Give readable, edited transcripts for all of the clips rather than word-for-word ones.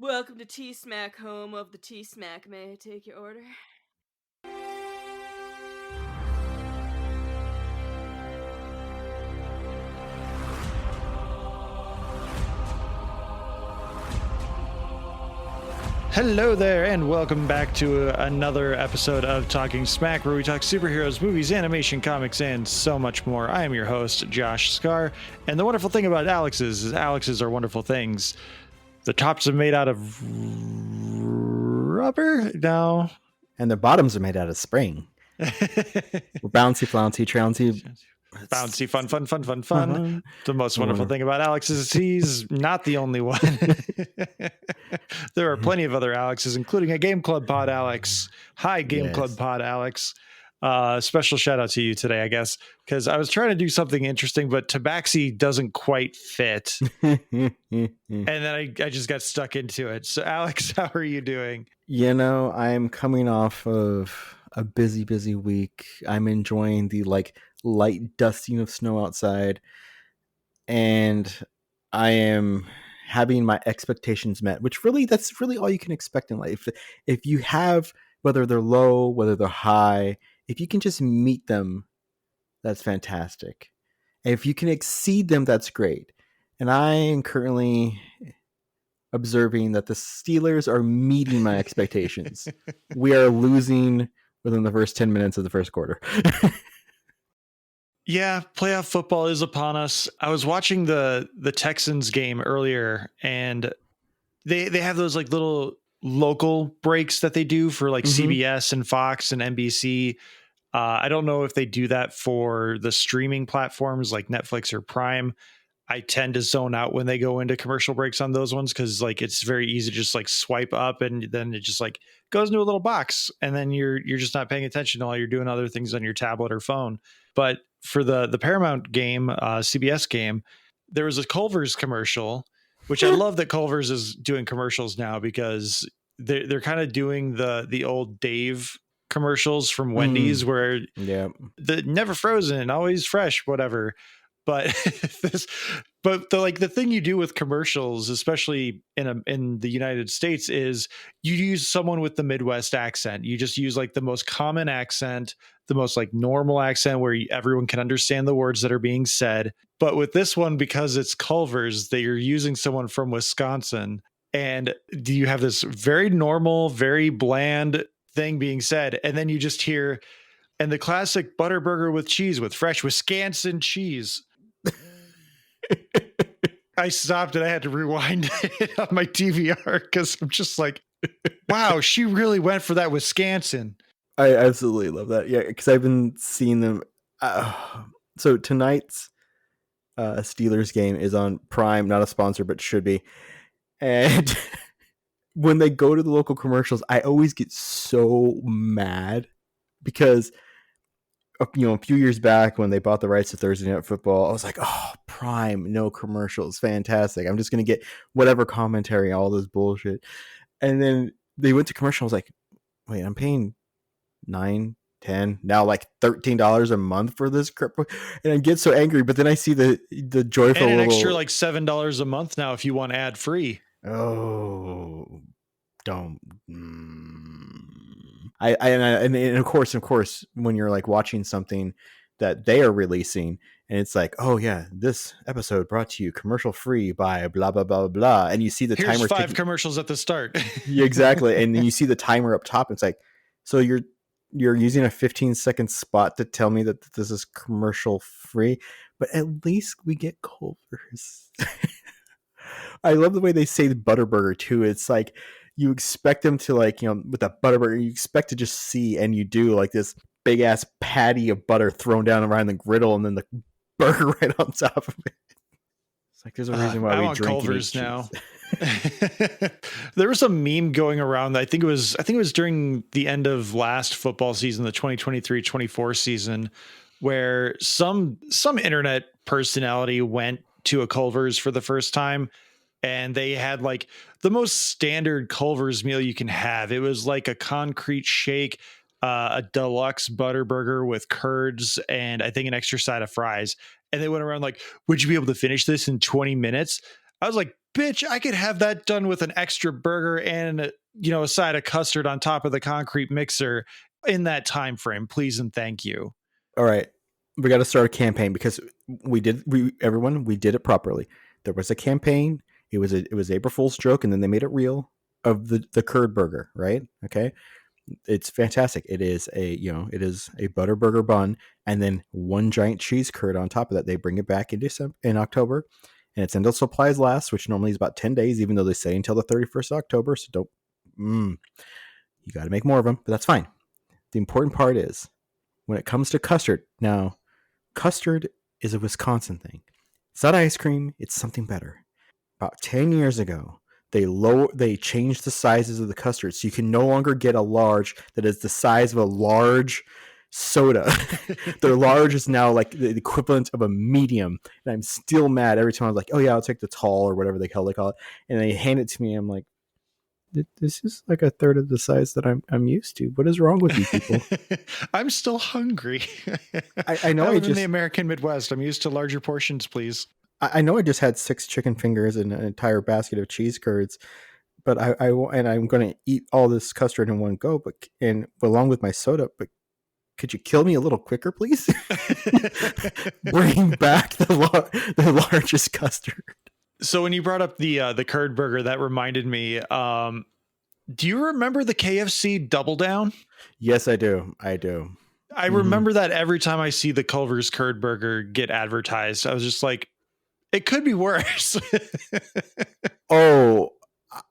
Welcome to T-Smack, home of the T-Smack. May I take your order? Hello there, and welcome back to another episode of Talking Smack, where we talk superheroes, movies, animation, comics, and so much more. I am your host, Josh Scar, and the wonderful thing about Alex's is Alex's are wonderful things. The tops are made out of rubber? No. And the bottoms are made out of spring. Bouncy, flouncy, trouncy. Bouncy, fun. The most wonderful thing about Alex is he's not the only one. There are plenty of other Alexes, including a Game Club Pod Alex. Hi, Game Club Pod Alex. Special shout out to you today, I guess, because I was trying to do something interesting, but Tabaxi doesn't quite fit. And then I just got stuck into it. So, Alex, how are you doing? You know, I'm coming off of a busy week. I'm enjoying the light dusting of snow outside, and I am having my expectations met, which that's really all you can expect in life. If you have, whether they're low, whether they're high, if you can just meet them, that's fantastic. And if you can exceed them, that's great. And I am currently observing that the Steelers are meeting my expectations. We are losing within the first 10 minutes of the first quarter. Yeah, playoff football is upon us. I was watching the Texans game earlier, and they have those like little local breaks that they do for like CBS and Fox and NBC. I don't know if they do that for the streaming platforms like Netflix or Prime. I tend to zone out when they go into commercial breaks on those ones because like it's very easy to just like swipe up and then it just like goes into a little box and then you're just not paying attention while you're doing other things on your tablet or phone. But for the Paramount game, CBS game, there was a Culver's commercial, which I love that Culver's is doing commercials now because they're kind of doing the old Dave commercials from Wendy's where the never frozen, always fresh, whatever. But the thing you do with commercials, especially in the United States, is you use someone with the Midwest accent. You just use like the most common accent, the most like normal accent where everyone can understand the words that are being said. But with this one, because it's Culver's, that you're using someone from Wisconsin, and you have this very normal, very bland thing being said, and then you just hear, and the classic Butterburger with cheese with fresh Wisconsin cheese. I stopped and I had to rewind it on my DVR because I'm just like, wow, she really went for that Wisconsin. I absolutely love that. Yeah, because I've been seeing them. So tonight's Steelers game is on Prime, not a sponsor, but should be. And when they go to the local commercials, I always get so mad because a few years back when they bought the rights to Thursday Night Football, I was like, oh, Prime, no commercials, fantastic. I'm just going to get whatever commentary, all this bullshit. And then they went to commercial. I was like, wait, I'm paying $9, $10, now like $13 a month for this crap. And I get so angry, but then I see the joyful and an extra like $7 a month now if you want ad free. Oh, don't. And of course, when you're like watching something that they are releasing, and it's like, oh yeah, this episode brought to you commercial free by blah blah blah blah, and you see the Here's timer. 5 commercials at the start. Yeah, exactly, and then you see the timer up top. And it's like, so you're using a 15-second spot to tell me that this is commercial free, but at least we get Culver's. I love the way they say the Butterburger too. It's like, you expect them to like, with a Butterburger, you expect to just see, and you do, like this big ass patty of butter thrown down around the griddle and then the burger right on top of it. It's like, there's a reason why we drink Culver's now. There was a meme going around. I think it was during the end of last football season, the 2023-24 season, where some internet personality went to a Culver's for the first time. And they had like the most standard Culver's meal you can have. It was like a concrete shake, a deluxe butter burger with curds, and I think an extra side of fries. And they went around like, would you be able to finish this in 20 minutes? I was like, bitch, I could have that done with an extra burger and, a side of custard on top of the concrete mixer in that time frame. Please and thank you. All right. We got to start a campaign because we did it properly. There was a campaign. It was April Fool's joke, and then they made it real of the curd burger, right? Okay. It's fantastic. It is a butter burger bun and then one giant cheese curd on top of that. They bring it back in October, and it's until supplies last, which normally is about 10 days, even though they say until the 31st of October. So you got to make more of them, but that's fine. The important part is when it comes to custard. Now, custard is a Wisconsin thing. It's not ice cream. It's something better. About 10 years ago, they changed the sizes of the custard, so you can no longer get a large that is the size of a large soda. Their large is now like the equivalent of a medium, and I'm still mad every time I'm like, oh yeah, I'll take the tall or whatever they call it, and they hand it to me. I'm like, this is like a third of the size that I'm used to. What is wrong with you people? I'm still hungry. I know. I live in the American Midwest. I'm used to larger portions, please. I know I just had 6 chicken fingers and an entire basket of cheese curds, but I'm going to eat all this custard in one go, but along with my soda. But could you kill me a little quicker, please? Bring back the largest custard. So when you brought up the curd burger, that reminded me. Do you remember the KFC Double Down? Yes, I do. I remember that every time I see the Culver's curd burger get advertised, I was just like, it could be worse. Oh,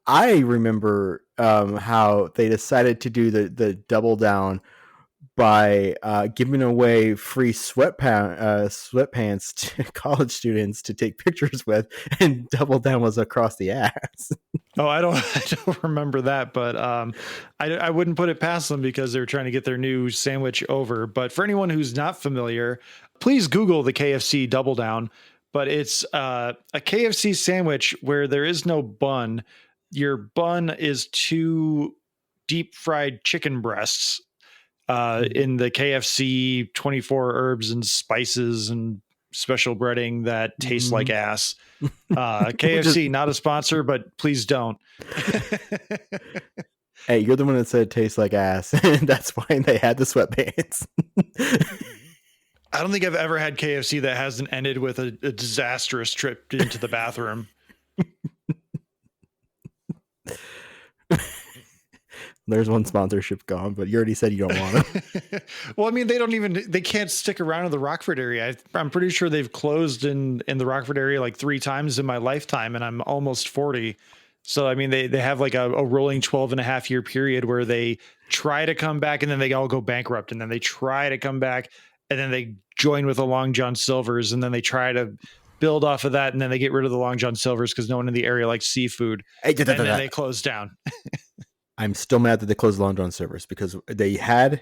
I remember how they decided to do the Double Down by giving away free sweatpants to college students to take pictures with, and Double Down was across the ass. Oh, I don't remember that, but I wouldn't put it past them because they're trying to get their new sandwich over. But for anyone who's not familiar, please Google the KFC Double Down. But it's a KFC sandwich where there is no bun. Your bun is 2 deep fried chicken breasts in the KFC 24 herbs and spices and special breading that tastes like ass. KFC, not a sponsor, but please don't. Hey, you're the one that said it tastes like ass, and that's why they had the sweatpants. I don't think I've ever had KFC that hasn't ended with a disastrous trip into the bathroom. There's one sponsorship gone, but you already said you don't want them. Well, I mean, they can't stick around in the Rockford area. I'm pretty sure they've closed in the Rockford area like 3 times in my lifetime, and I'm almost 40. So, I mean, they have like a rolling 12.5-year period where they try to come back and then they all go bankrupt, and then they try to come back and then they join with the Long John Silver's, and then they try to build off of that, and then they get rid of the Long John Silver's because no one in the area likes seafood. And then they close down. I'm still mad that they closed Long John Silver's because they had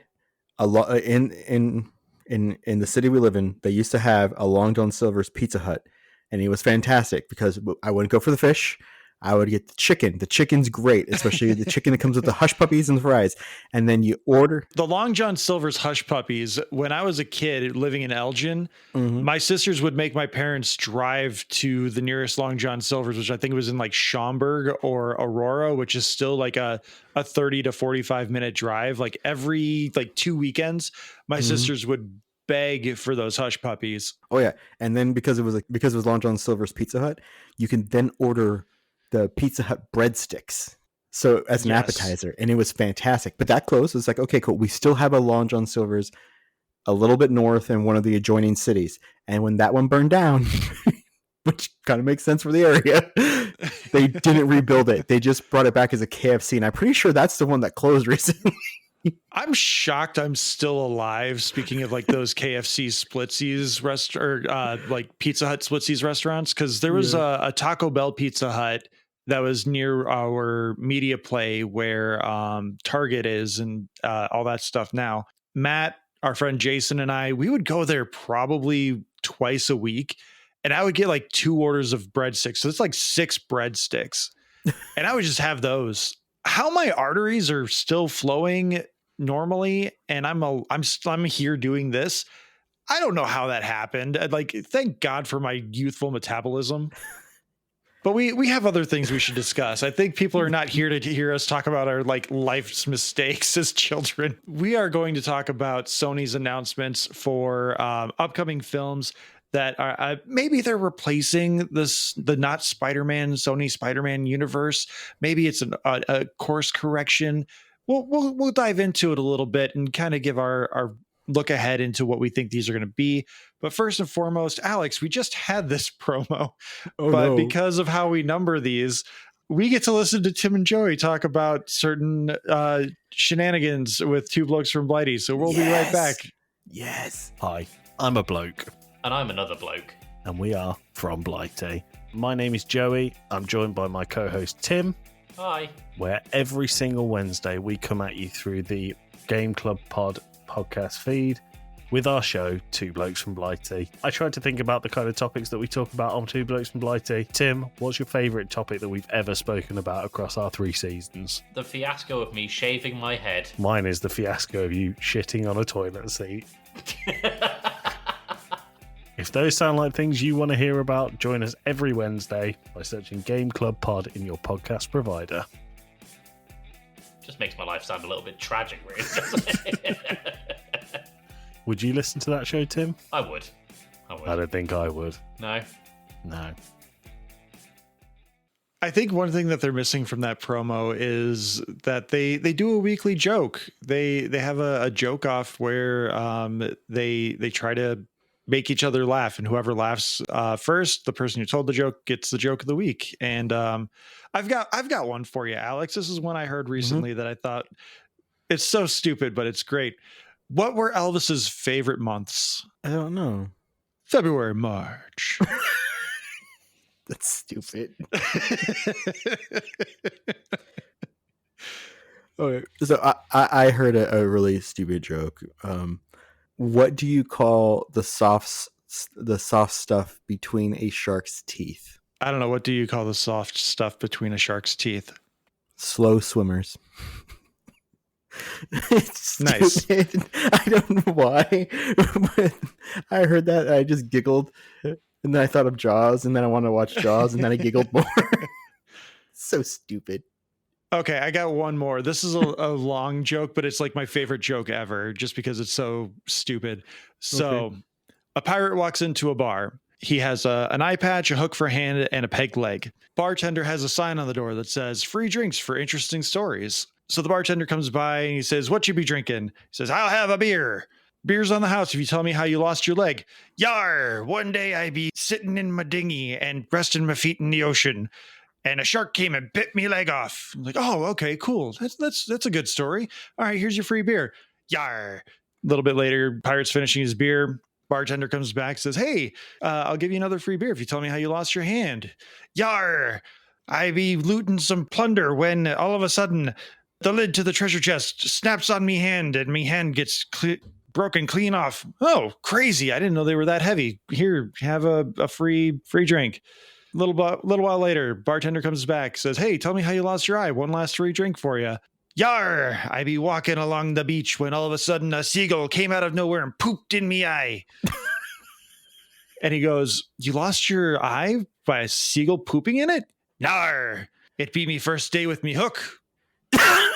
a lot in the city we live in. They used to have a Long John Silver's Pizza Hut, and it was fantastic because I wouldn't go for the fish. I would get the chicken. The chicken's great, especially the chicken that comes with the hush puppies and the fries. And then you order the Long John Silver's hush puppies. When I was a kid living in Elgin, my sisters would make my parents drive to the nearest Long John Silver's, which I think was in like Schaumburg or Aurora, which is still like a 30 to 45 minute drive. Like every 2 weekends, my sisters would beg for those hush puppies. Oh yeah. And then because it was Long John Silver's Pizza Hut, you can then order the Pizza Hut breadsticks, so as an appetizer, and it was fantastic. But that closed. It's like, okay, cool. We still have a Long John Silver's a little bit north in one of the adjoining cities, and when that one burned down, which kind of makes sense for the area, they didn't rebuild it. They just brought it back as a KFC, and I'm pretty sure that's the one that closed recently. I'm shocked I'm still alive. Speaking of like those KFC Splitsies like Pizza Hut Splitsies restaurants, because there was a Taco Bell Pizza Hut that was near our media play where Target is and all that stuff now. Matt, our friend Jason, and we would go there probably twice a week, and I would get like 2 orders of breadsticks. So it's like 6 breadsticks, and I would just have those. How my arteries are still flowing normally, and I'm here doing this. I don't know how that happened. Like, thank God for my youthful metabolism. But we have other things we should discuss. I think people are not here to hear us talk about our like life's mistakes as children. We are going to talk about Sony's announcements for upcoming films that are maybe they're replacing the not Spider-Man Sony Spider-Man universe. Maybe it's a course correction. We'll dive into it a little bit and kind of give our look ahead into what we think these are going to be. But first and foremost, Alex, we just had this promo, but because of how we number these, we get to listen to Tim and Joey talk about certain shenanigans with two blokes from Blighty. So we'll be right back. Yes. Hi, I'm a bloke. And I'm another bloke. And we are from Blighty. My name is Joey. I'm joined by my co-host Tim. Hi. Where every single Wednesday we come at you through the Game Club Pod podcast feed with our show, Two Blokes from Blighty. I tried to think about the kind of topics that we talk about on Two Blokes from Blighty. Tim, what's your favourite topic that we've ever spoken about across our 3 seasons? The fiasco of me shaving my head. Mine is the fiasco of you shitting on a toilet seat. If those sound like things you want to hear about, join us every Wednesday by searching Game Club Pod in your podcast provider. Just makes my life sound a little bit tragic, really, doesn't it? Would you listen to that show, Tim? I would. I don't think I would. No. I think one thing that they're missing from that promo is that they do a weekly joke. They have a joke off where they try to make each other laugh, and whoever laughs first, the person who told the joke, gets the joke of the week. And I've got one for you, Alex. This is one I heard recently that I thought it's so stupid, but it's great. What were Elvis's favorite months? I don't know. February, March. That's stupid. Okay, so I heard a really stupid joke. What do you call the soft stuff between a shark's teeth? I don't know. What do you call the soft stuff between a shark's teeth? Slow swimmers. It's nice. I don't know why, but I heard that and I just giggled, and then I thought of Jaws, and then I wanted to watch Jaws, and then I giggled more. So stupid. Okay, I got one more. This is a long joke, but it's like my favorite joke ever, just because it's so stupid. So, A pirate walks into a bar. He has an eye patch, a hook for a hand, and a peg leg. Bartender has a sign on the door that says, "Free drinks for interesting stories." So the bartender comes by and he says, "What you be drinking?" He says, "I'll have a beer. Beer's on the house if you tell me how you lost your leg." "Yar, one day I be sitting in my dinghy and resting my feet in the ocean, and a shark came and bit me leg off." I'm like, "Oh, okay, cool. That's a good story. All right, here's your free beer." "Yar." A little bit later, pirate's finishing his beer. Bartender comes back, says, "Hey, I'll give you another free beer if you tell me how you lost your hand." "Yar, I be looting some plunder when all of a sudden the lid to the treasure chest snaps on me hand and me hand gets broken clean off." "Oh, crazy. I didn't know they were that heavy. Here, have a free drink." A little while later, bartender comes back, says, "Hey, tell me how you lost your eye. One last free drink for you." "Yar, I be walking along the beach when all of a sudden a seagull came out of nowhere and pooped in me eye." And he goes, "You lost your eye by a seagull pooping in it?" "Nar, it be me first day with me hook." That's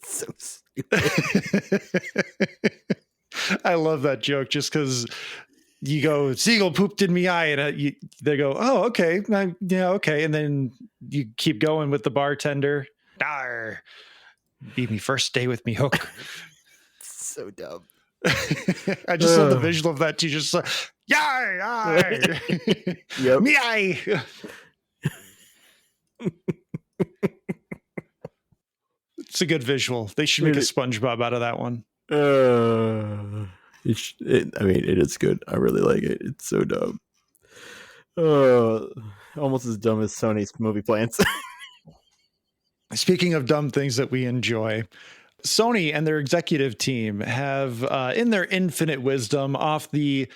so stupid. I love that joke just because you go, "Seagull pooped in me eye," and they go, "Oh, okay. Yeah, okay." And then you keep going with the bartender. "Dar, be me first day with me hook." So dumb. I just love the visual of that too. Just like, "Yar, Yep. me eye." It's a good visual. They should make a SpongeBob out of that one. It is good. I really like it. It's so dumb. Almost as dumb as Sony's movie plans. Speaking of dumb things that we enjoy, Sony and their executive team have, in their infinite wisdom, off the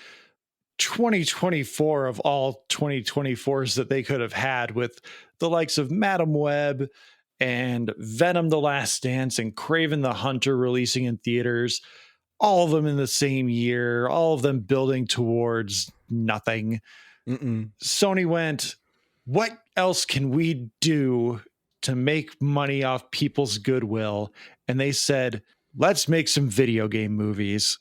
2024 of all 2024s that they could have had, with the likes of Madam Web and Venom: The Last Dance and Kraven the Hunter releasing in theaters, all of them in the same year, all of them building towards nothing. Sony went, what else can we do to make money off people's goodwill? And they said, let's make some video game movies.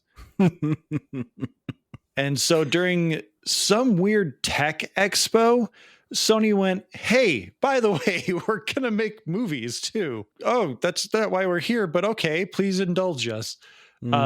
And so during some weird tech expo, Sony went, hey, by the way, we're going to make movies too. Oh, that's not why we're here, but okay, please indulge us.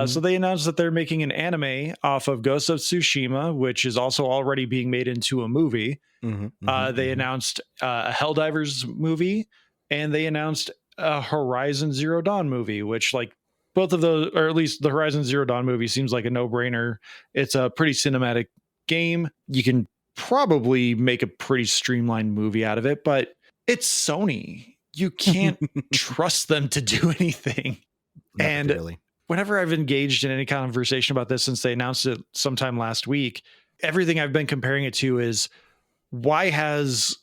So they announced that they're making an anime off of Ghost of Tsushima, which is also already being made into a movie. They announced a Helldivers movie, and they announced a Horizon Zero Dawn movie, which like both of those, or at least the Horizon Zero Dawn movie seems like a no-brainer. It's a pretty cinematic game. You can probably make a pretty streamlined movie out of it, but it's Sony. You can't trust them to do anything. And really. Whenever I've engaged in any conversation about this since they announced it sometime last week, everything I've been comparing it to is, why has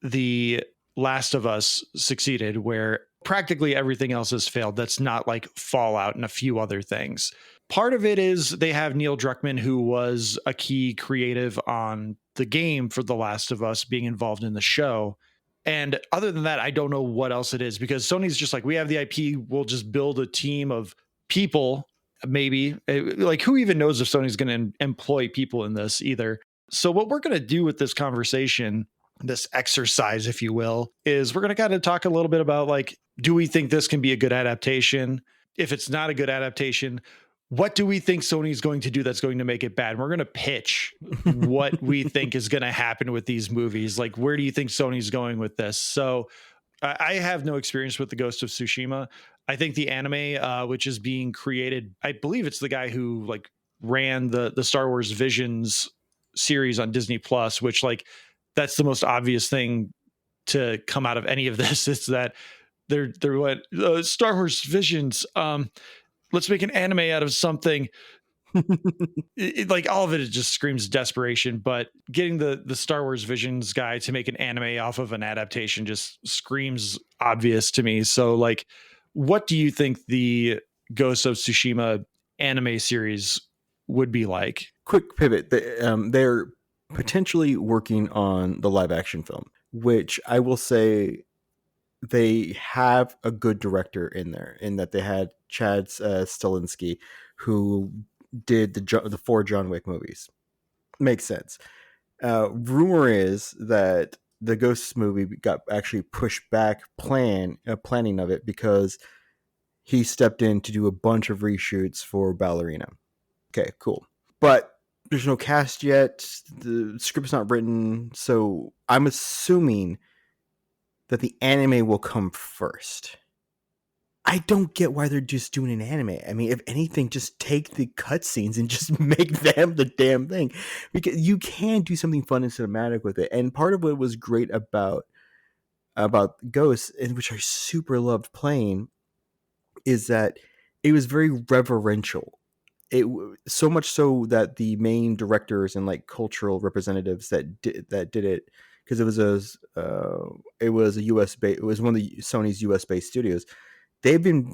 The Last of Us succeeded where practically everything else has failed? That's not like Fallout and a few other things. Part of it is they have Neil Druckmann, who was a key creative on the game for The Last of Us, being involved in the show. And other than that, I don't know what else it is, because Sony's just like, we have the IP, we'll just build a team of people, maybe. Like, who even knows if Sony's going to employ people in this either? So what we're going to do with this conversation, this exercise, if you will, is we're going to kind of talk a little bit about, like, do we think this can be a good adaptation? If it's not a good adaptation, what do we think Sony's going to do that's going to make it bad? We're going to pitch what we think is going to happen with these movies. Like, where do you think Sony's going with this? So I have no experience with the Ghost of Tsushima. I think the anime, which is being created, I believe it's the guy who like ran the Star Wars Visions series on Disney Plus, which, like, that's the most obvious thing to come out of any of this. It's that they're what Star Wars Visions. Let's make an anime out of something. Like, all of it just screams desperation, but getting the Star Wars Visions guy to make an anime off of an adaptation just screams obvious to me. So, like, what do you think the Ghost of Tsushima anime series would be like? Quick pivot. They're potentially working on the live action film, which I will say they have a good director in there, in that they had Chad Stahelski, who did the 4 John Wick movies. Makes sense. Rumor is that the Ghosts movie got actually pushed back planning of it because he stepped in to do a bunch of reshoots for Ballerina. Okay, cool. But there's no cast yet. The script's not written. So I'm assuming that the anime will come first. I don't get why they're just doing an anime. I mean, if anything, just take the cutscenes and just make them the damn thing. Because you can do something fun and cinematic with it. And part of what was great about Ghosts, and which I super loved playing, is that it was very reverential. So much so that the main directors and like cultural representatives that did it, because it was a US based, it was one of the Sony's US based studios. They've been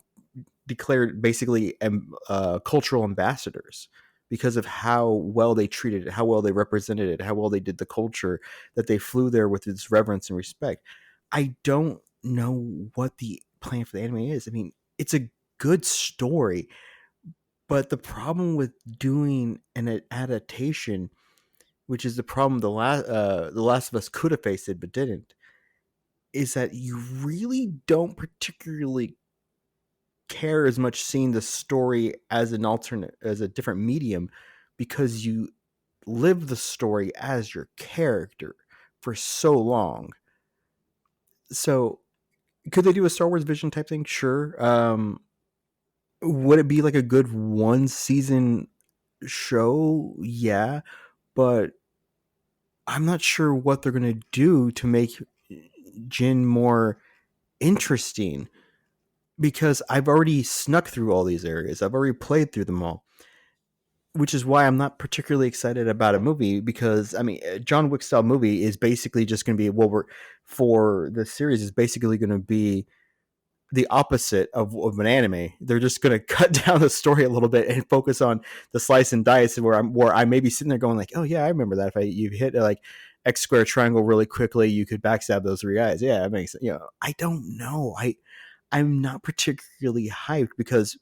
declared basically cultural ambassadors because of how well they treated it, how well they represented it, how well they did the culture, that they flew there with its reverence and respect. I don't know what the plan for the anime is. I mean, it's a good story, but the problem with doing an adaptation, which is the problem the Last of Us could have faced it but didn't, is that you really don't particularly care as much seeing the story as a different medium, because you live the story as your character for so long. So could they do a Star Wars Vision type thing? Sure. Would it be like a good 1 season show? Yeah, but I'm not sure what they're going to do to make Jin more interesting, because I've already snuck through all these areas. I've already played through them all, which is why I'm not particularly excited about a movie, because, I mean, a John Wick style movie is basically just going to be, for the series is basically going to be the opposite of an anime. They're just going to cut down the story a little bit and focus on the slice and dice, where I may be sitting there going like, oh yeah, I remember that. If you hit like X square triangle really quickly, you could backstab those 3 guys. Yeah, it makes, I don't know. I'm not particularly hyped because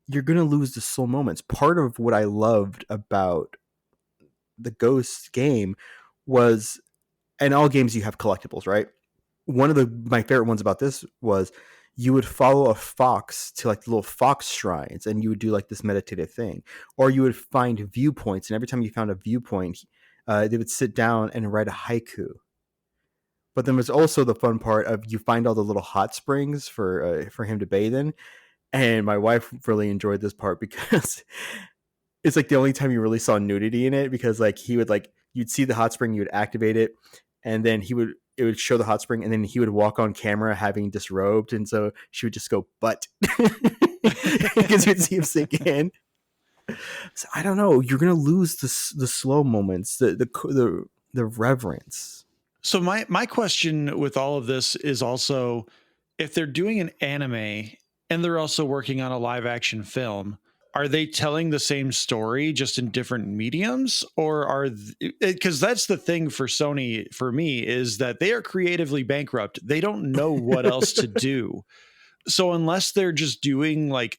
you're going to lose the slow moments. Part of what I loved about the Ghost game was, in all games you have collectibles, right? One of my favorite ones about this was you would follow a fox to like the little fox shrines, and you would do like this meditative thing, or you would find viewpoints, and every time you found a viewpoint, they would sit down and write a haiku. But then there's also the fun part of you find all the little hot springs for him to bathe in, and my wife really enjoyed this part because it's like the only time you really saw nudity in it, because like he would like, you'd see the hot spring, you would activate it, and then it would show the hot spring, and then he would walk on camera having disrobed, and so she would just go butt because you'd see him sink in. So I don't know. You're gonna lose the slow moments, the reverence. So my question with all of this is also, if they're doing an anime and they're also working on a live action film, are they telling the same story just in different mediums, or because that's the thing for Sony, for me, is that they are creatively bankrupt. They don't know what else to do. So unless they're just doing like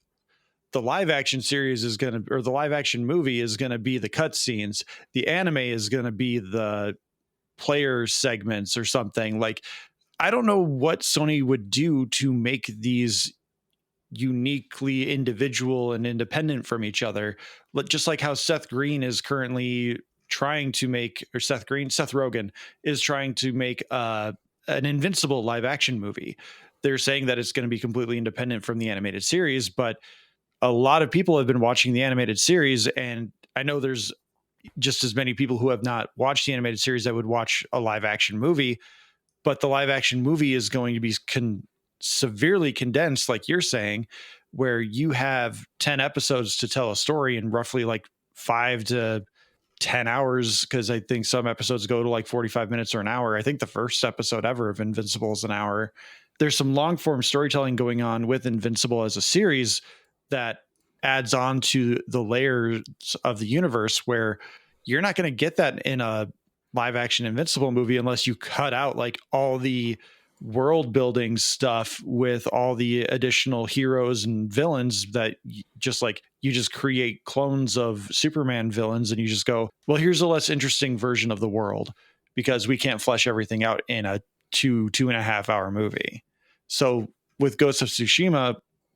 the live action series is going to, or the live action movie is going to be the cutscenes, the anime is going to be the player segments or something, like, I don't know what Sony would do to make these uniquely individual and independent from each other. Just like how Seth Rogen is trying to make an Invincible live action movie. They're saying that it's going to be completely independent from the animated series, but a lot of people have been watching the animated series, and I know there's just as many people who have not watched the animated series that would watch a live action movie, but the live action movie is going to be severely condensed, like you're saying, where you have 10 episodes to tell a story in roughly like 5 to 10 hours, because I think some episodes go to like 45 minutes or an hour. I think the first episode ever of Invincible is an hour. There's some long form storytelling going on with Invincible as a series that adds on to the layers of the universe, where you're not going to get that in a live action Invincible movie unless you cut out like all the world building stuff with all the additional heroes and villains that you just create clones of Superman villains, and you just go, well, here's a less interesting version of the world because we can't flesh everything out in a 2.5 hour movie. So with Ghost of Tsushima,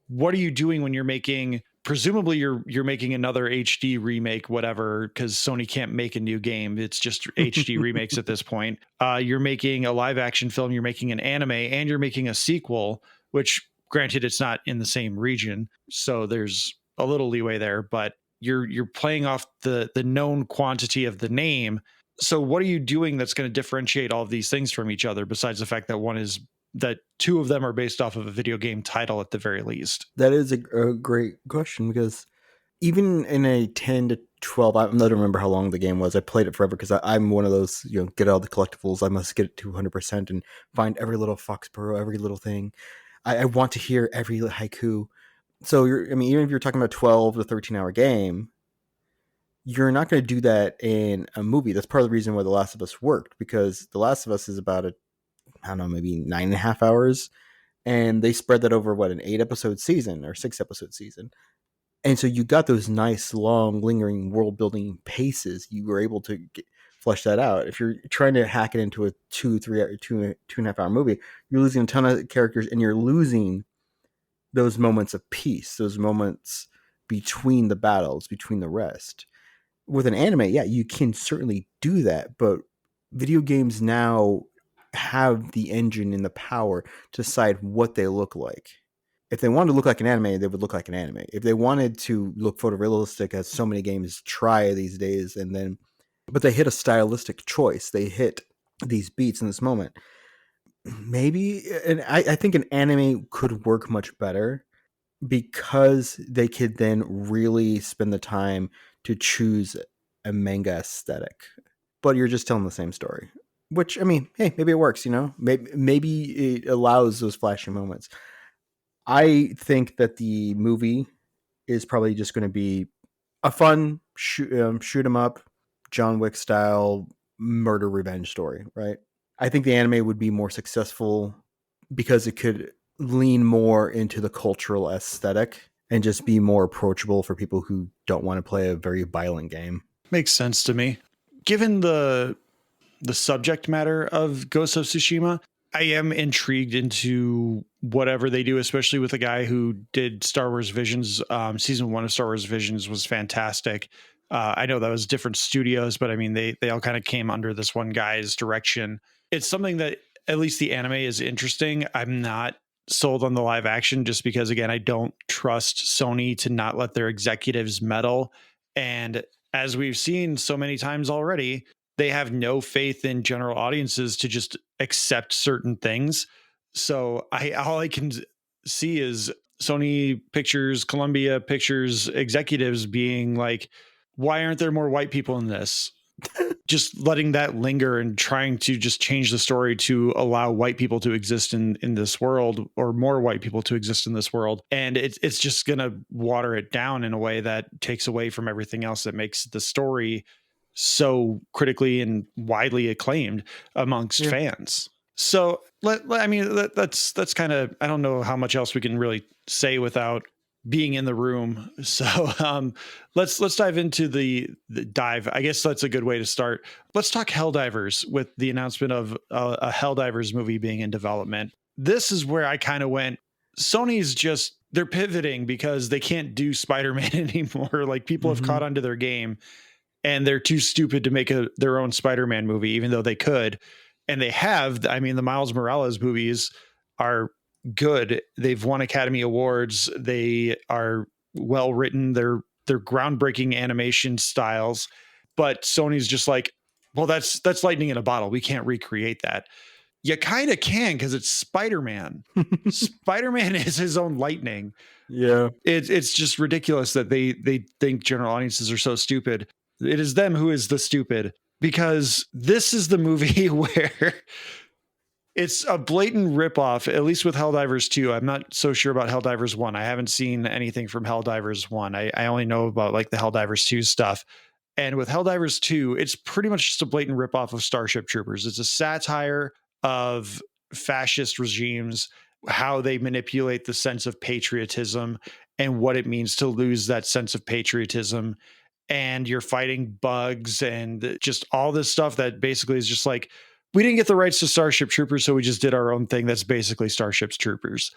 what are you doing when you're making, presumably you're making another HD remake, whatever, because Sony can't make a new game. It's just HD remakes at this point. You're making a live action film, you're making an anime, and you're making a sequel, which granted it's not in the same region, so there's a little leeway there, but you're playing off the known quantity of the name. So what are you doing that's going to differentiate all of these things from each other, besides the fact that two of them are based off of a video game title at the very least? That is a great question, because even in a 10 to 12, I don't remember how long the game was. I played it forever because I'm one of those, get all the collectibles. I must get it to 100% and find every little Foxborough, every little thing. I want to hear every haiku. So even if you're talking about a 12 to 13 hour game, you're not going to do that in a movie. That's part of the reason why The Last of Us worked, because The Last of Us is about maybe 9.5 hours. And they spread that over an 8 episode season or 6 episode season. And so you got those nice, long, lingering world building paces. You were able to flesh that out. If you're trying to hack it into a 2.5 hour movie, you're losing a ton of characters, and you're losing those moments of peace, those moments between the battles, between the rest. With an anime, yeah, you can certainly do that, but video games now have the engine and the power to decide what they look like. If they wanted to look like an anime, they would look like an anime. If they wanted to look photorealistic, as so many games try these days, but they hit a stylistic choice. They hit these beats in this moment. Maybe, and I think an anime could work much better, because they could then really spend the time to choose a manga aesthetic. But you're just telling the same story, which, hey, maybe it works, maybe it allows those flashy moments. I think that the movie is probably just going to be a fun shoot 'em up, John Wick style murder revenge story, right? I think the anime would be more successful because it could lean more into the cultural aesthetic and just be more approachable for people who don't want to play a very violent game. Makes sense to me. Given the subject matter of Ghost of Tsushima, I am intrigued into whatever they do, especially with a guy who did Star Wars Visions. Season 1 of Star Wars Visions was fantastic. I know that was different studios, but I mean, they all kind of came under this one guy's direction. It's something that at least the anime is interesting. I'm not sold on the live action just because, again, I don't trust Sony to not let their executives meddle. And as we've seen so many times already, they have no faith in general audiences to just accept certain things. So all I can see is Sony Pictures, Columbia Pictures executives being like, why aren't there more white people in this? Just letting that linger and trying to just change the story to allow white people to exist in this world, or more white people to exist in this world. And it's just going to water it down in a way that takes away from everything else that makes the story so critically and widely acclaimed amongst fans. So that's kind of, I don't know how much else we can really say without being in the room. So let's dive into the dive. I guess that's a good way to start. Let's talk Helldivers, with the announcement of a Helldivers movie being in development. This is where I kind of went, Sony's just, they're pivoting because they can't do Spider-Man anymore. Like, people have caught onto their game and they're too stupid to make their own Spider-Man movie, even though they could. And they have. I mean, the Miles Morales movies are good. They've won Academy Awards. They are well written. They're groundbreaking animation styles. But Sony's just like, well, that's lightning in a bottle. We can't recreate that. You kind of can, because it's Spider-Man. Spider-Man is his own lightning. Yeah. It's just ridiculous that they think general audiences are so stupid. It is them who is the stupid, because this is the movie where it's a blatant ripoff, at least with Helldivers 2. I'm not so sure about Helldivers 1. I haven't seen anything from Helldivers 1. I only know about like the Helldivers 2 stuff. And with Helldivers 2, it's pretty much just a blatant ripoff of Starship Troopers. It's a satire of fascist regimes, how they manipulate the sense of patriotism and what it means to lose that sense of patriotism. And you're fighting bugs and just all this stuff that basically is just like, we didn't get the rights to Starship Troopers, so we just did our own thing that's basically Starship Troopers.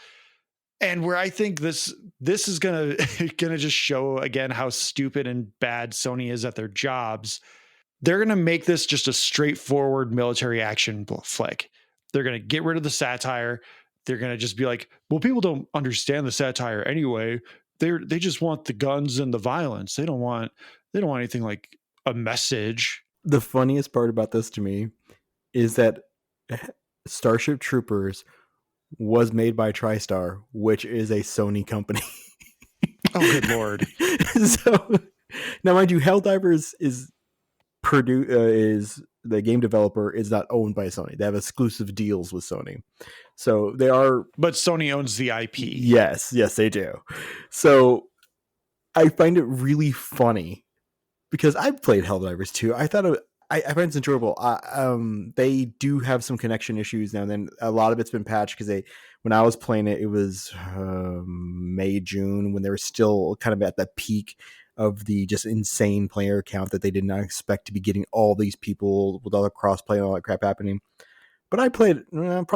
And where I think this is gonna just show again how stupid and bad Sony is at their jobs. They're gonna make this just a straightforward military action flick. They're gonna get rid of the satire. They're gonna just be like, well, people don't understand the satire anyway. They just want the guns and the violence. They don't want anything like a message. The funniest part about this to me is that Starship Troopers was made by TriStar, which is a Sony company. Oh, good Lord. So now, mind you, Helldivers is the game developer is not owned by Sony. They have exclusive deals with Sony. So they are... But Sony owns the IP. Yes, they do. So I find it really funny because I've played Helldivers 2. I thought I find it's enjoyable. They do have some connection issues now and then. A lot of it's been patched because when I was playing it, it was May, June, when they were still kind of at the peak of the just insane player count that they did not expect to be getting all these people with all the crossplay and all that crap happening. But I probably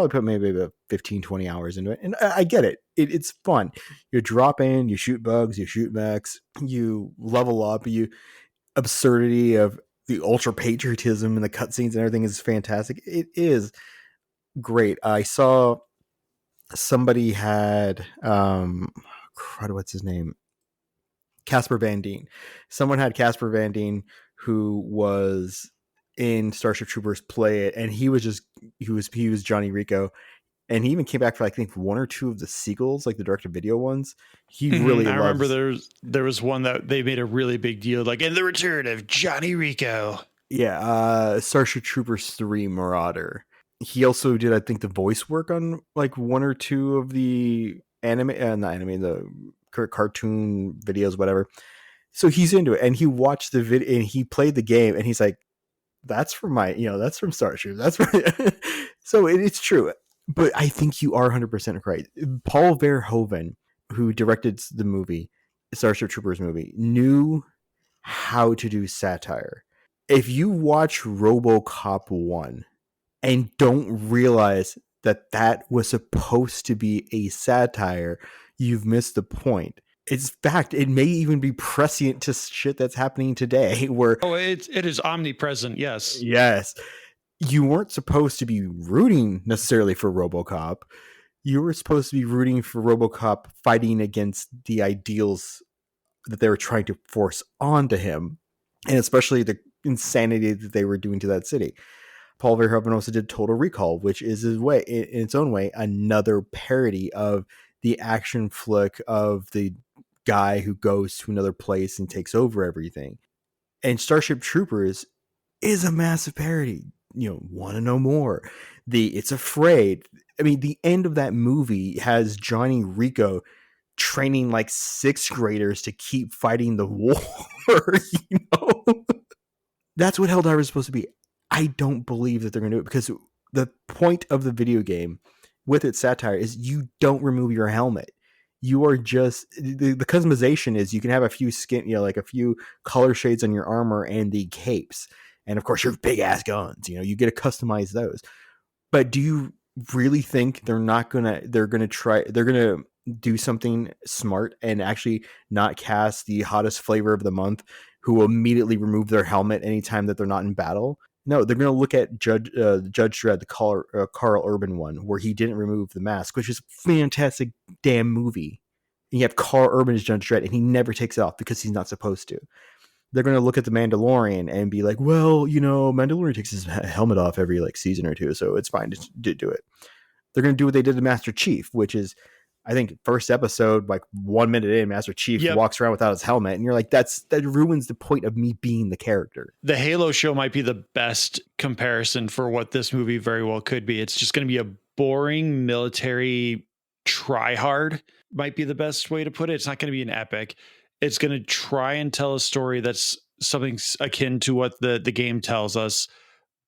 put maybe about 15, 20 hours into it. And I get it. It's fun. You drop in, you shoot bugs, you shoot mechs, you level up, absurdity of the ultra patriotism and the cutscenes and everything is fantastic. It is great. I saw somebody had what's his name? Casper Van Dien. Someone had Casper Van Dien who was in Starship Troopers play it, and he was Johnny Rico. And he even came back for, I think, one or two of the sequels, like the direct-to-video ones. He really I remember there was one that they made a really big deal, like, in the return of Johnny Rico. Yeah, Starship Troopers 3 Marauder. He also did, I think, the voice work on, like, one or two of the anime, not anime, the cartoon videos, whatever. So he's into it, and he watched the video, and he played the game, and he's like, "That's from that's from Starship. That's from." So it's true, but I think you are 100% right. Paul Verhoeven, who directed the movie, Starship Troopers movie, knew how to do satire. If you watch RoboCop 1 and don't realize that that was supposed to be a satire, you've missed the point. It's fact, it may even be prescient to shit that's happening today where it is omnipresent. Yes. You weren't supposed to be rooting necessarily for RoboCop. You were supposed to be rooting for RoboCop fighting against the ideals that they were trying to force onto him, and especially the insanity that they were doing to that city. Paul Verhoeven also did Total Recall, which is in its own way another parody of the action flick of the guy who goes to another place and takes over everything. And Starship Troopers is a massive parody. Want to know more? It's Afraid. I mean, the end of that movie has Johnny Rico training like 6th graders to keep fighting the war. That's what Helldivers is supposed to be. I don't believe that they're going to do it, because the point of the video game with its satire is you don't remove your helmet. You are just the customization is you can have a few skin, like a few color shades on your armor and the capes, and of course your big ass guns. You get to customize those. But do you really think they're gonna do something smart and actually not cast the hottest flavor of the month who will immediately remove their helmet anytime that they're not in battle? No, they're going to look at Judge Dredd, the Carl Urban one, where he didn't remove the mask, which is a fantastic damn movie. And you have Carl Urban as Judge Dredd, and he never takes it off because he's not supposed to. They're going to look at the Mandalorian and be like, well, Mandalorian takes his helmet off every season or two, so it's fine to do it. They're going to do what they did to Master Chief, which is, I think, first episode, 1 minute in, Master Chief walks around without his helmet, and you're like, that ruins the point of me being the character. The Halo show might be the best comparison for what this movie very well could be. It's just going to be a boring military try-hard, might be the best way to put it. It's not going to be an epic. It's going to try and tell a story that's something akin to what the game tells us,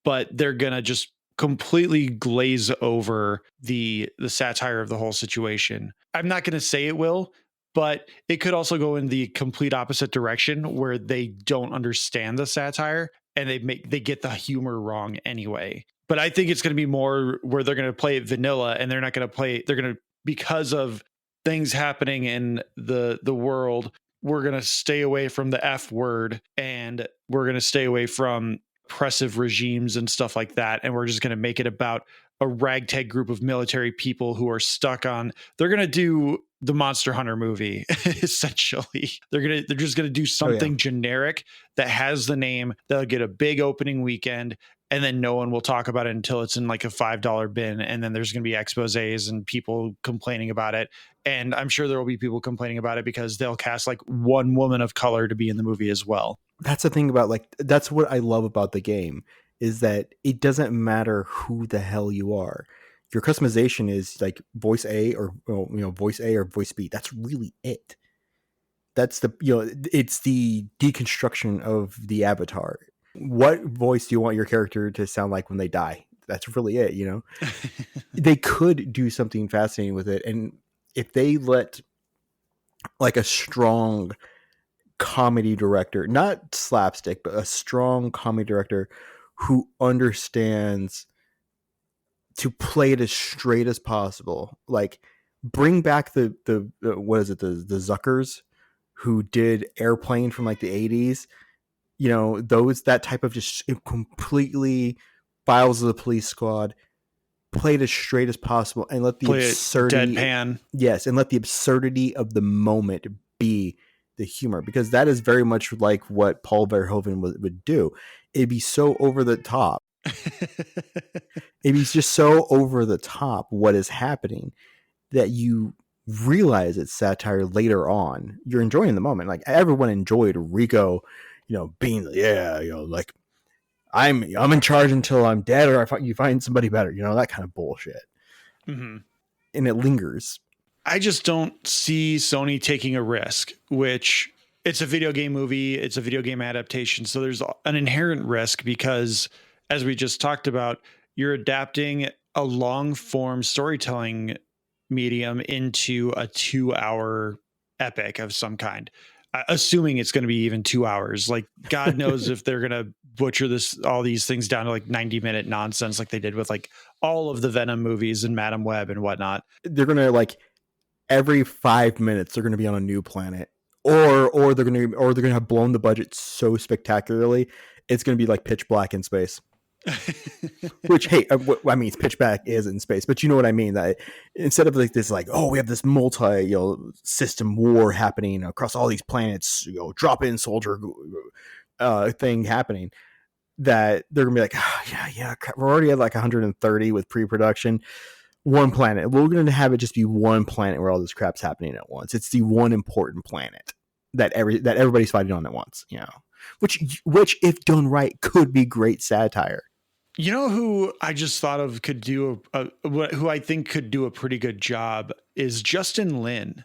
but they're going to just completely glaze over the satire of the whole situation. I'm not going to say it will, but it could also go in the complete opposite direction where they don't understand the satire and they get the humor wrong anyway. But I think it's going to be more where they're going to play it vanilla, and they're not going to because of things happening in the world, we're going to stay away from the F word, and we're going to stay away from oppressive regimes and stuff like that, and we're just going to make it about a ragtag group of military people who are stuck on. They're going to do the Monster Hunter movie. Essentially, they're just going to do something generic that has the name, that'll get a big opening weekend, and then no one will talk about it until it's in a $5 bin, and then there's going to be exposés and people complaining about it. And I'm sure there will be people complaining about it because they'll cast one woman of color to be in the movie as well. That's the thing about that's what I love about the game, is that it doesn't matter who the hell you are. Your customization is voice A or voice A or voice B. That's really it. That's it's the deconstruction of the avatar. What voice do you want your character to sound like when they die? That's really it. They could do something fascinating with it, and if they let a strong comedy director, not slapstick, but a strong comedy director who understands to play it as straight as possible, bring back the what is it, the Zuckers who did Airplane from the 80s, that type of just completely Files of the Police Squad, play it as straight as possible and let the absurdity deadpan. Yes, and let the absurdity of the moment be the humor, because that is very much like what Paul Verhoeven would do. It'd be so over the top. It'd be just so over the top what is happening that you realize it's satire later on. You're enjoying the moment. Everyone enjoyed Rico, being I'm in charge until I'm dead, or you find somebody better, that kind of bullshit. Mm-hmm. And it lingers. I just don't see Sony taking a risk, which it's a video game movie, it's a video game adaptation. So there's an inherent risk because, as we just talked about, you're adapting a long form storytelling medium into a 2 hour epic of some kind, assuming it's going to be even 2 hours. Like, God knows if they're going to butcher all these things down to like 90-minute nonsense like they did with like all of the Venom movies and Madam Web and whatnot. They're going to like every 5 minutes they're going to be on a new planet, or they're going to have blown the budget so spectacularly it's going to be like Pitch Black in space. Which, hey, I mean, Pitch Black is in space, but you know what I mean. That instead of like this, like, oh, we have this multi system war happening across all these planets, drop in soldier thing happening, that they're gonna be like, oh, yeah, we're already at like 130 with pre-production. One planet. We're going to have it just be one planet where all this crap's happening at once. It's the one important planet that everybody's fighting on at once, which if done right could be great satire. You know who I just thought of could do who I think could do a pretty good job is Justin Lin.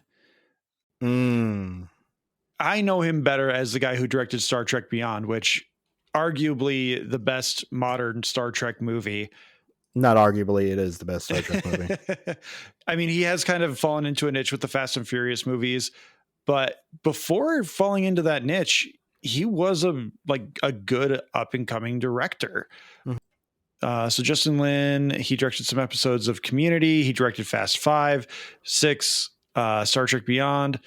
I know him better as the guy who directed Star Trek Beyond, which arguably the best modern Star Trek movie. Not arguably, it is the best Star Trek movie. I mean, he has kind of fallen into a niche with the Fast and Furious movies, but before falling into that niche, he was a good up and coming director. So Justin Lin, he directed some episodes of Community. He directed Fast 5, 6, Star Trek Beyond,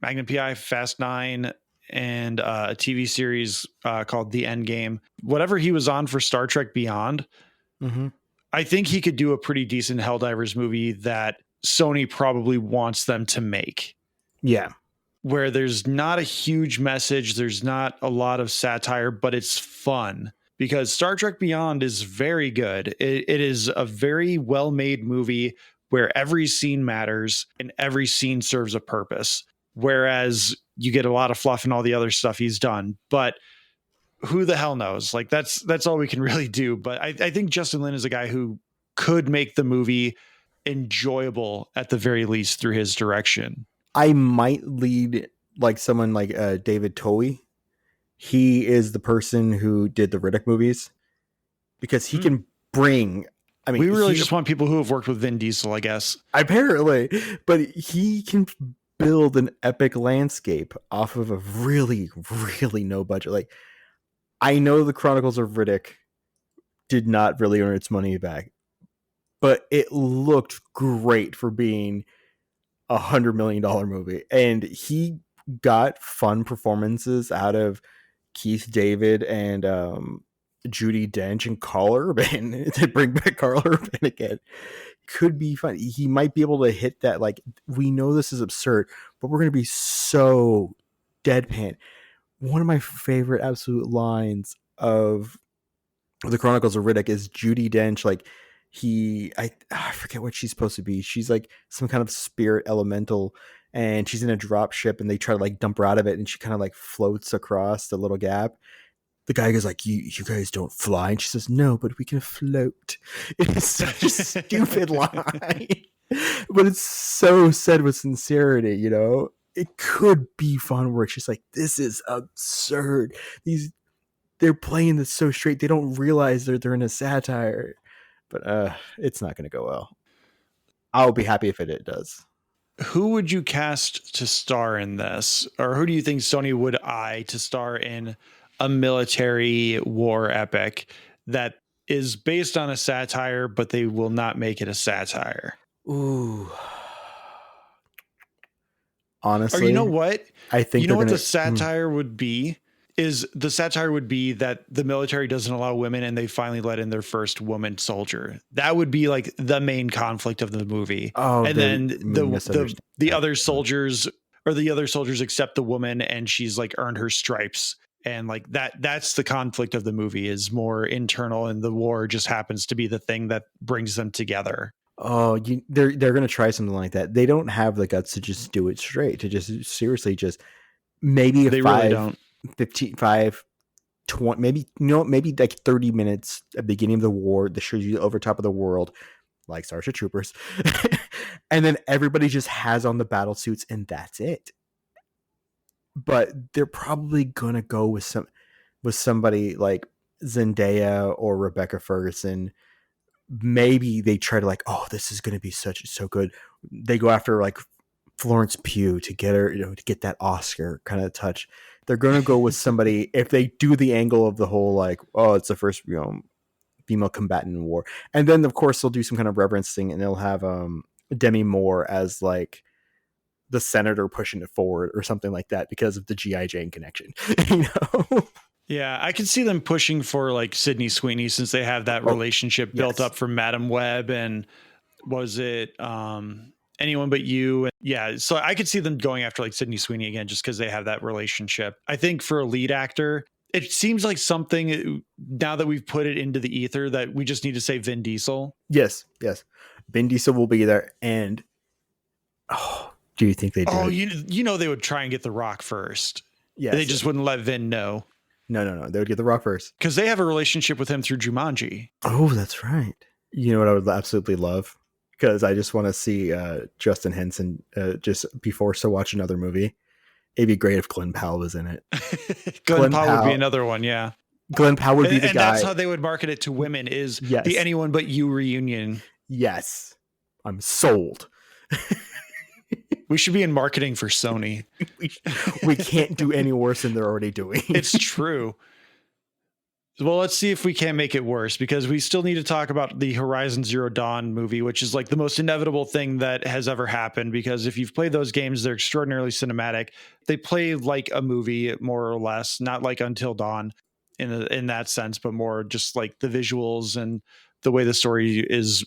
Magnum PI, Fast 9, and a TV series called The Endgame. Whatever he was on for Star Trek Beyond, I think he could do a pretty decent Helldivers movie that Sony probably wants them to make. Yeah. Where there's not a huge message, there's not a lot of satire, but it's fun. Because Star Trek Beyond is very good. It is a very well-made movie where every scene matters and every scene serves a purpose. Whereas you get a lot of fluff and all the other stuff he's done. But who the hell knows? Like that's all we can really do. But I think Justin Lin is a guy who could make the movie enjoyable at the very least through his direction. I might lead like someone like David Towie. He is the person who did the Riddick movies because he can bring. I mean, we really just want people who have worked with Vin Diesel, I guess. Apparently, but he can build an epic landscape off of a really, really no budget. Like, I know the Chronicles of Riddick did not really earn its money back, but it looked great for being $100 million movie, and he got fun performances out of Keith David and Judi Dench and Carl Urban to bring back Carl Urban again. Could be fun. He might be able to hit that. Like, we know this is absurd, but we're going to be so deadpan. One of my favorite absolute lines of the Chronicles of Riddick is Judi Dench. Like, I forget what she's supposed to be. She's like some kind of spirit elemental, and she's in a drop ship, and they try to like dump her out of it, and she kind of like floats across the little gap. The guy goes like, you guys don't fly. And she says, no, but we can float. It is such a stupid line, but it's so said with sincerity, It could be fun where it's just like, this is absurd. They're playing this so straight, they don't realize they're in a satire. But it's not going to go well. I'll be happy if it does. Who would you cast to star in this? Or who do you think Sony would eye to star in a military war epic that is based on a satire, but they will not make it a satire? Ooh. Honestly. Or you know what? I think what the satire would be? Is the satire would be that the military doesn't allow women and they finally let in their first woman soldier. That would be like the main conflict of the movie. Oh, and then the other soldiers accept the woman and she's like earned her stripes. And like that's the conflict of the movie is more internal, and the war just happens to be the thing that brings them together. Oh, they're going to try something like that. They don't have the guts to just do it straight, to just seriously just maybe they really don't. 15, 20, maybe like 30 minutes at the beginning of the war that shows you over top of the world. like Starship Troopers. And then everybody just has on the battle suits and that's it. But they're probably gonna go with somebody like Zendaya or Rebecca Ferguson. Maybe they try to like, oh, this is gonna be so good. They go after like Florence Pugh to get her, to get that Oscar kind of touch. They're gonna go with somebody if they do the angle of the whole like, oh, it's the first female combatant in war, and then of course they'll do some kind of reverencing and they'll have Demi Moore as like the senator pushing it forward or something like that because of the G.I. Jane connection. Yeah, I can see them pushing for like Sydney Sweeney since they have that relationship built up from Madam Web and was it Anyone But You? Yeah, so I could see them going after like Sydney Sweeney again just because they have that relationship. I think for a lead actor, it seems like something now that we've put it into the ether that we just need to say Vin Diesel. Yes. Vin Diesel will be there. And do you think they do? Oh, you know they would try and get The Rock first. Yes. They just wouldn't let Vin know. No. They would get The Rock first. Because they have a relationship with him through Jumanji. Oh, that's right. You know what I would absolutely love? Because I just want to see Justin Henson just be forced to watch another movie. It'd be great if Glenn Powell was in it. Glenn Powell would be another one, yeah. Glenn Powell would be the guy. And that's how they would market it to women is the Anyone But You reunion. Yes. I'm sold. We should be in marketing for Sony. We can't do any worse than they're already doing. It's true. Well, let's see if we can't make it worse because we still need to talk about the Horizon Zero Dawn movie, which is like the most inevitable thing that has ever happened. Because if you've played those games, they're extraordinarily cinematic. They play like a movie, more or less, not like Until Dawn in that sense, but more just like the visuals and the way the story is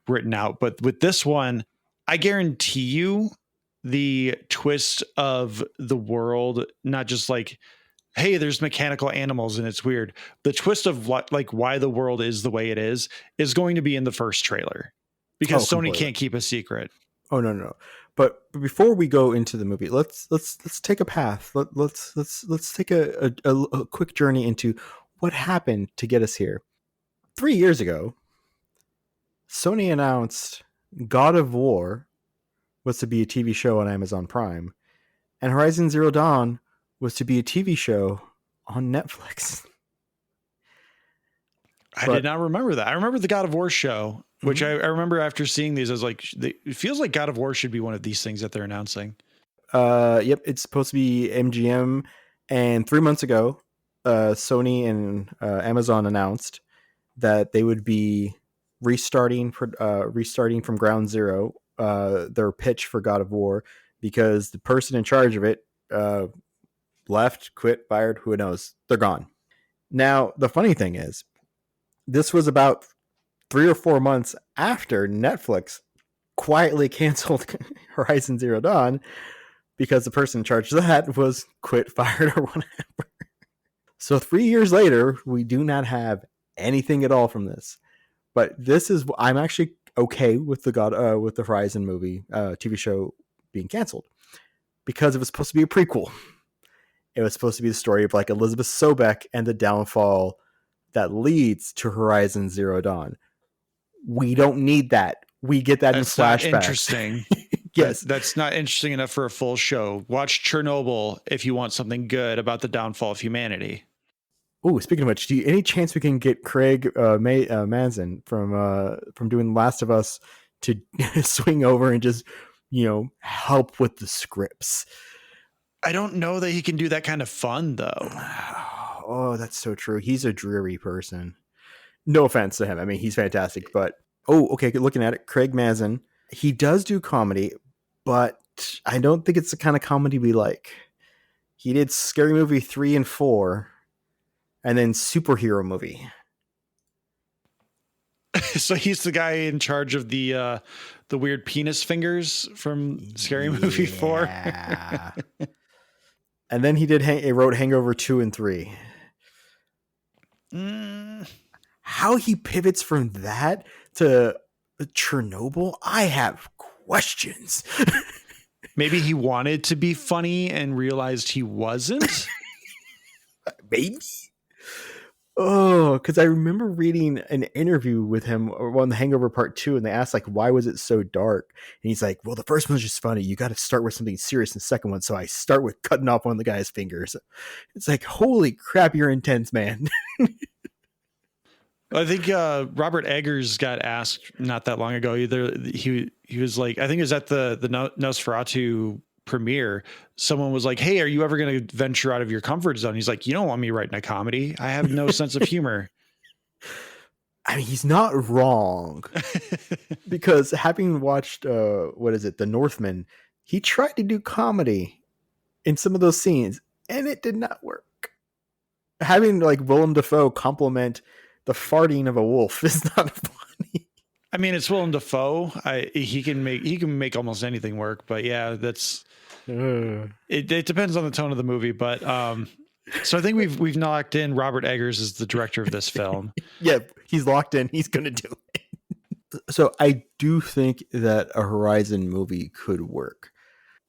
written out. But with this one, I guarantee you the twist of the world, not just like, hey, there's mechanical animals and it's weird. The twist of what, like why the world is the way it is going to be in the first trailer because Sony can't keep a secret. Oh, no. But before we go into the movie, let's take a path. Let's take a quick journey into what happened to get us here. 3 years ago, Sony announced God of War was to be a TV show on Amazon Prime, and Horizon Zero Dawn was to be a TV show on Netflix. I did not remember that. I remember the God of War show, which I remember after seeing these, I was like, it feels like God of War should be one of these things that they're announcing. Yep, it's supposed to be MGM. And 3 months ago, Sony and Amazon announced that they would be restarting from ground zero their pitch for God of War because the person in charge of it left, quit, fired, who knows? They're gone. Now, the funny thing is, this was about 3 or 4 months after Netflix quietly canceled Horizon Zero Dawn because the person in charge of that was quit, fired, or whatever. So 3 years later, we do not have anything at all from this. But this is, I'm actually okay with the Horizon movie TV show being canceled because it was supposed to be a prequel. It was supposed to be the story of like Elizabeth Sobek and the downfall that leads to Horizon Zero Dawn. We don't need that. We get that in flashbacks. Not interesting. Yes. That's not interesting enough for a full show. Watch Chernobyl if you want something good about the downfall of humanity. Oh, speaking of which, any chance we can get Craig Mazin from doing Last of Us to swing over and just, help with the scripts? I don't know that he can do that kind of fun, though. Oh, that's so true. He's a dreary person. No offense to him. I mean, he's fantastic. But, okay, looking at it, Craig Mazin, he does do comedy, but I don't think it's the kind of comedy we like. He did Scary Movie 3 and 4. And then superhero movie. So he's the guy in charge of the weird penis fingers from Scary Movie 4. And then he wrote Hangover 2 and 3. How he pivots from that to Chernobyl, I have questions. Maybe he wanted to be funny and realized he wasn't. Maybe. Oh, because I remember reading an interview with him on The Hangover Part 2, and they asked, like, why was it so dark? And he's like, well, the first one's just funny. You got to start with something serious in the second one. So I start with cutting off one of the guy's fingers. It's like, holy crap, you're intense, man. I think Robert Eggers got asked not that long ago. Either he was like, I think it was at the Nosferatu premiere. Someone was like, "Hey, are you ever going to venture out of your comfort zone?" He's like, "You don't want me writing a comedy. I have no sense of humor." I mean, he's not wrong, because having watched The Northman, he tried to do comedy in some of those scenes, and it did not work. Having like Willem Dafoe compliment the farting of a wolf is not funny. I mean, it's Willem Dafoe. He can make almost anything work. But yeah, that's it depends on the tone of the movie. But so I think we've knocked in Robert Eggers as the director of this film. Yeah, he's locked in. He's gonna do it. So I do think that a Horizon movie could work.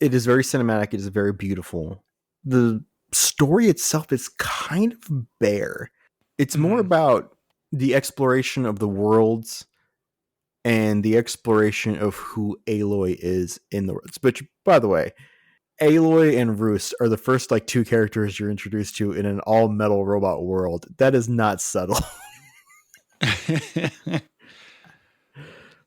It is very cinematic. It is very beautiful. The story itself is kind of bare. It's more about the exploration of the worlds and the exploration of who Aloy is in the worlds. But by the way, Aloy and Roost are the first like two characters you're introduced to in an all metal robot world. That is not subtle.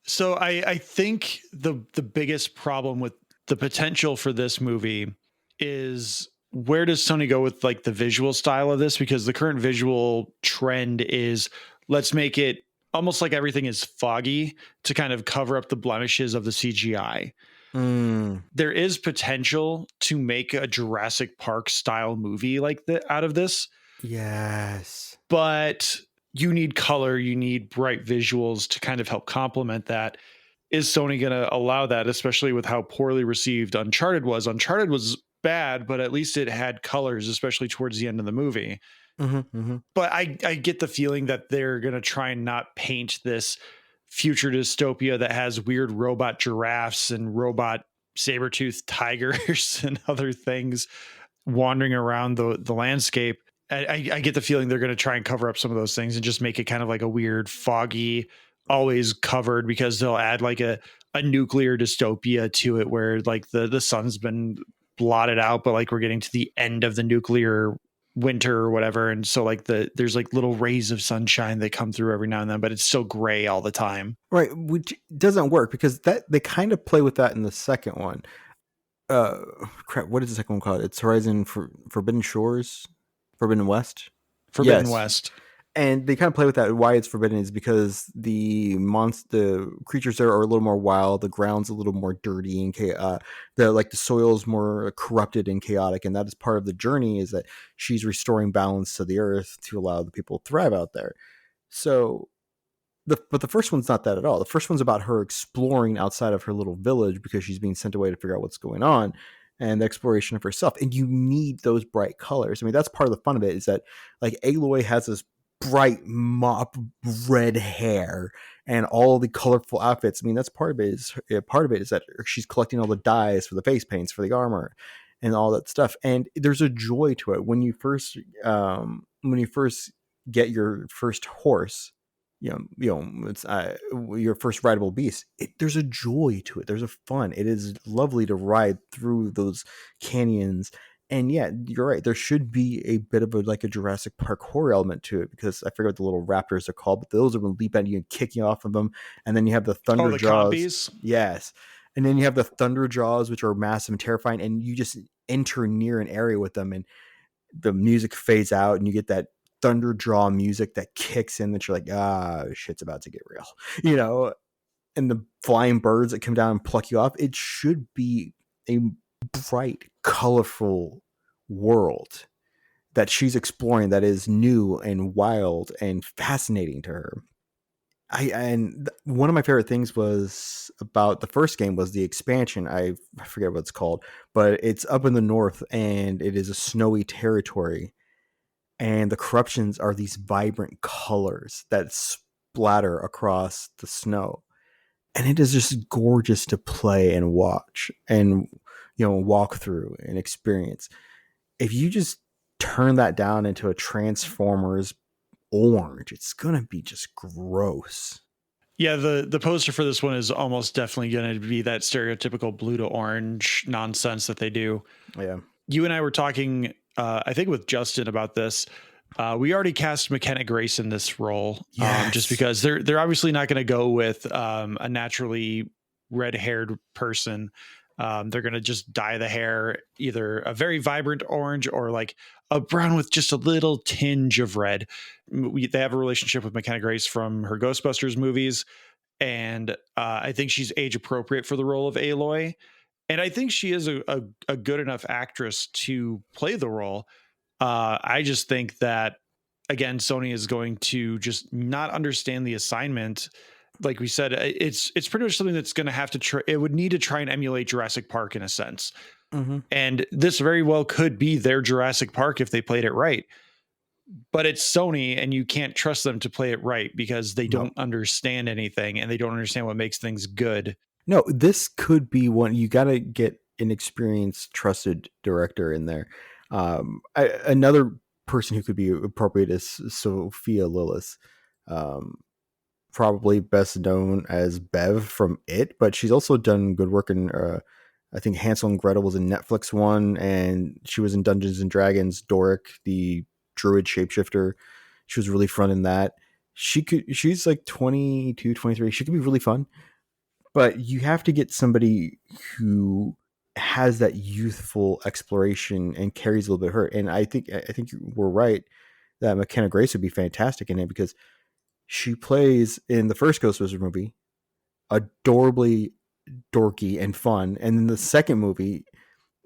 So I think the biggest problem with the potential for this movie is, where does Sony go with like the visual style of this? Because the current visual trend is, let's make it almost like everything is foggy to kind of cover up the blemishes of the CGI. There is potential to make a Jurassic Park style movie like out of this. Yes. But you need color, you need bright visuals to kind of help complement that. Is Sony going to allow that, especially with how poorly received Uncharted was? Uncharted was bad, but at least it had colors, especially towards the end of the movie. But I get the feeling that they're going to try and not paint this future dystopia that has weird robot giraffes and robot saber-toothed tigers and other things wandering around the landscape. I get the feeling they're going to try and cover up some of those things and just make it kind of like a weird, foggy, always covered, because they'll add like a nuclear dystopia to it where like the sun's been blotted out, but like we're getting to the end of the nuclear winter or whatever. And so like there's like little rays of sunshine that come through every now and then, but it's still gray all the time. Right. Which doesn't work, because that they kind of play with that in the second one. Crap. What is the second one called? It's Horizon Forbidden Shores. Forbidden West? Forbidden West. And they kind of play with that. Why it's forbidden is because the creatures there are a little more wild. The ground's a little more dirty and the soil's more corrupted and chaotic. And that is part of the journey, is that she's restoring balance to the earth to allow the people to thrive out there. So, but the first one's not that at all. The first one's about her exploring outside of her little village because she's being sent away to figure out what's going on, and the exploration of herself. And you need those bright colors. I mean, that's part of the fun of it, is that like Aloy has this bright mop red hair and all the colorful outfits. I mean, that's part of it. Part of it is that she's collecting all the dyes for the face paints for the armor and all that stuff. And there's a joy to it when you first get your first horse. It's your first rideable beast. There's a joy to it. There's a fun. It is lovely to ride through those canyons. And yeah, you're right. There should be a bit of a Jurassic Park horror element to it, because I forget what the little raptors are called, but those are going to leap at you and kick you off of them. And then you have the thunder jaws. Combies? Yes. And then you have the thunder jaws, which are massive and terrifying. And you just enter near an area with them, and the music fades out, and you get that thunder jaw music that kicks in, that you're like, shit's about to get real, and the flying birds that come down and pluck you off. It should be a bright, colorful world that she's exploring that is new and wild and fascinating to her. One of my favorite things was about the first game was the expansion. I forget what it's called, but it's up in the north and it is a snowy territory. And the corruptions are these vibrant colors that splatter across the snow. And it is just gorgeous to play and watch and, walk through and experience. If you just turn that down into a Transformers orange. It's gonna be just gross. Yeah, the poster for this one is almost definitely going to be that stereotypical blue to orange nonsense that they do. Yeah. You and I were talking, I think, with Justin about this. We already cast McKenna Grace in this role, just because they're obviously not going to go with a naturally red-haired person. They're going to just dye the hair either a very vibrant orange or like a brown with just a little tinge of red. They have a relationship with McKenna Grace from her Ghostbusters movies, and I think she's age appropriate for the role of Aloy. And I think she is a good enough actress to play the role. I just think that, again, Sony is going to just not understand the assignment. Like we said, it's pretty much something that's going to have to it would need to try and emulate Jurassic Park in a sense. Mm-hmm. And this very well could be their Jurassic Park if they played it right. But it's Sony, and you can't trust them to play it right because they don't understand anything, and they don't understand what makes things good. No, this could be one. You got to get an experienced, trusted director in there. Another person who could be appropriate is Sophia Lillis, probably best known as Bev from It, but she's also done good work in, I think Hansel and Gretel was a Netflix one, and she was in Dungeons and Dragons, Doric, the druid shapeshifter. She was really fun in that. She's like 22, 23. She could be really fun. But you have to get somebody who has that youthful exploration and carries a little bit of hurt. And I think we're right that McKenna Grace would be fantastic in it because she plays in the first Ghostbusters movie adorably dorky and fun. And in the second movie,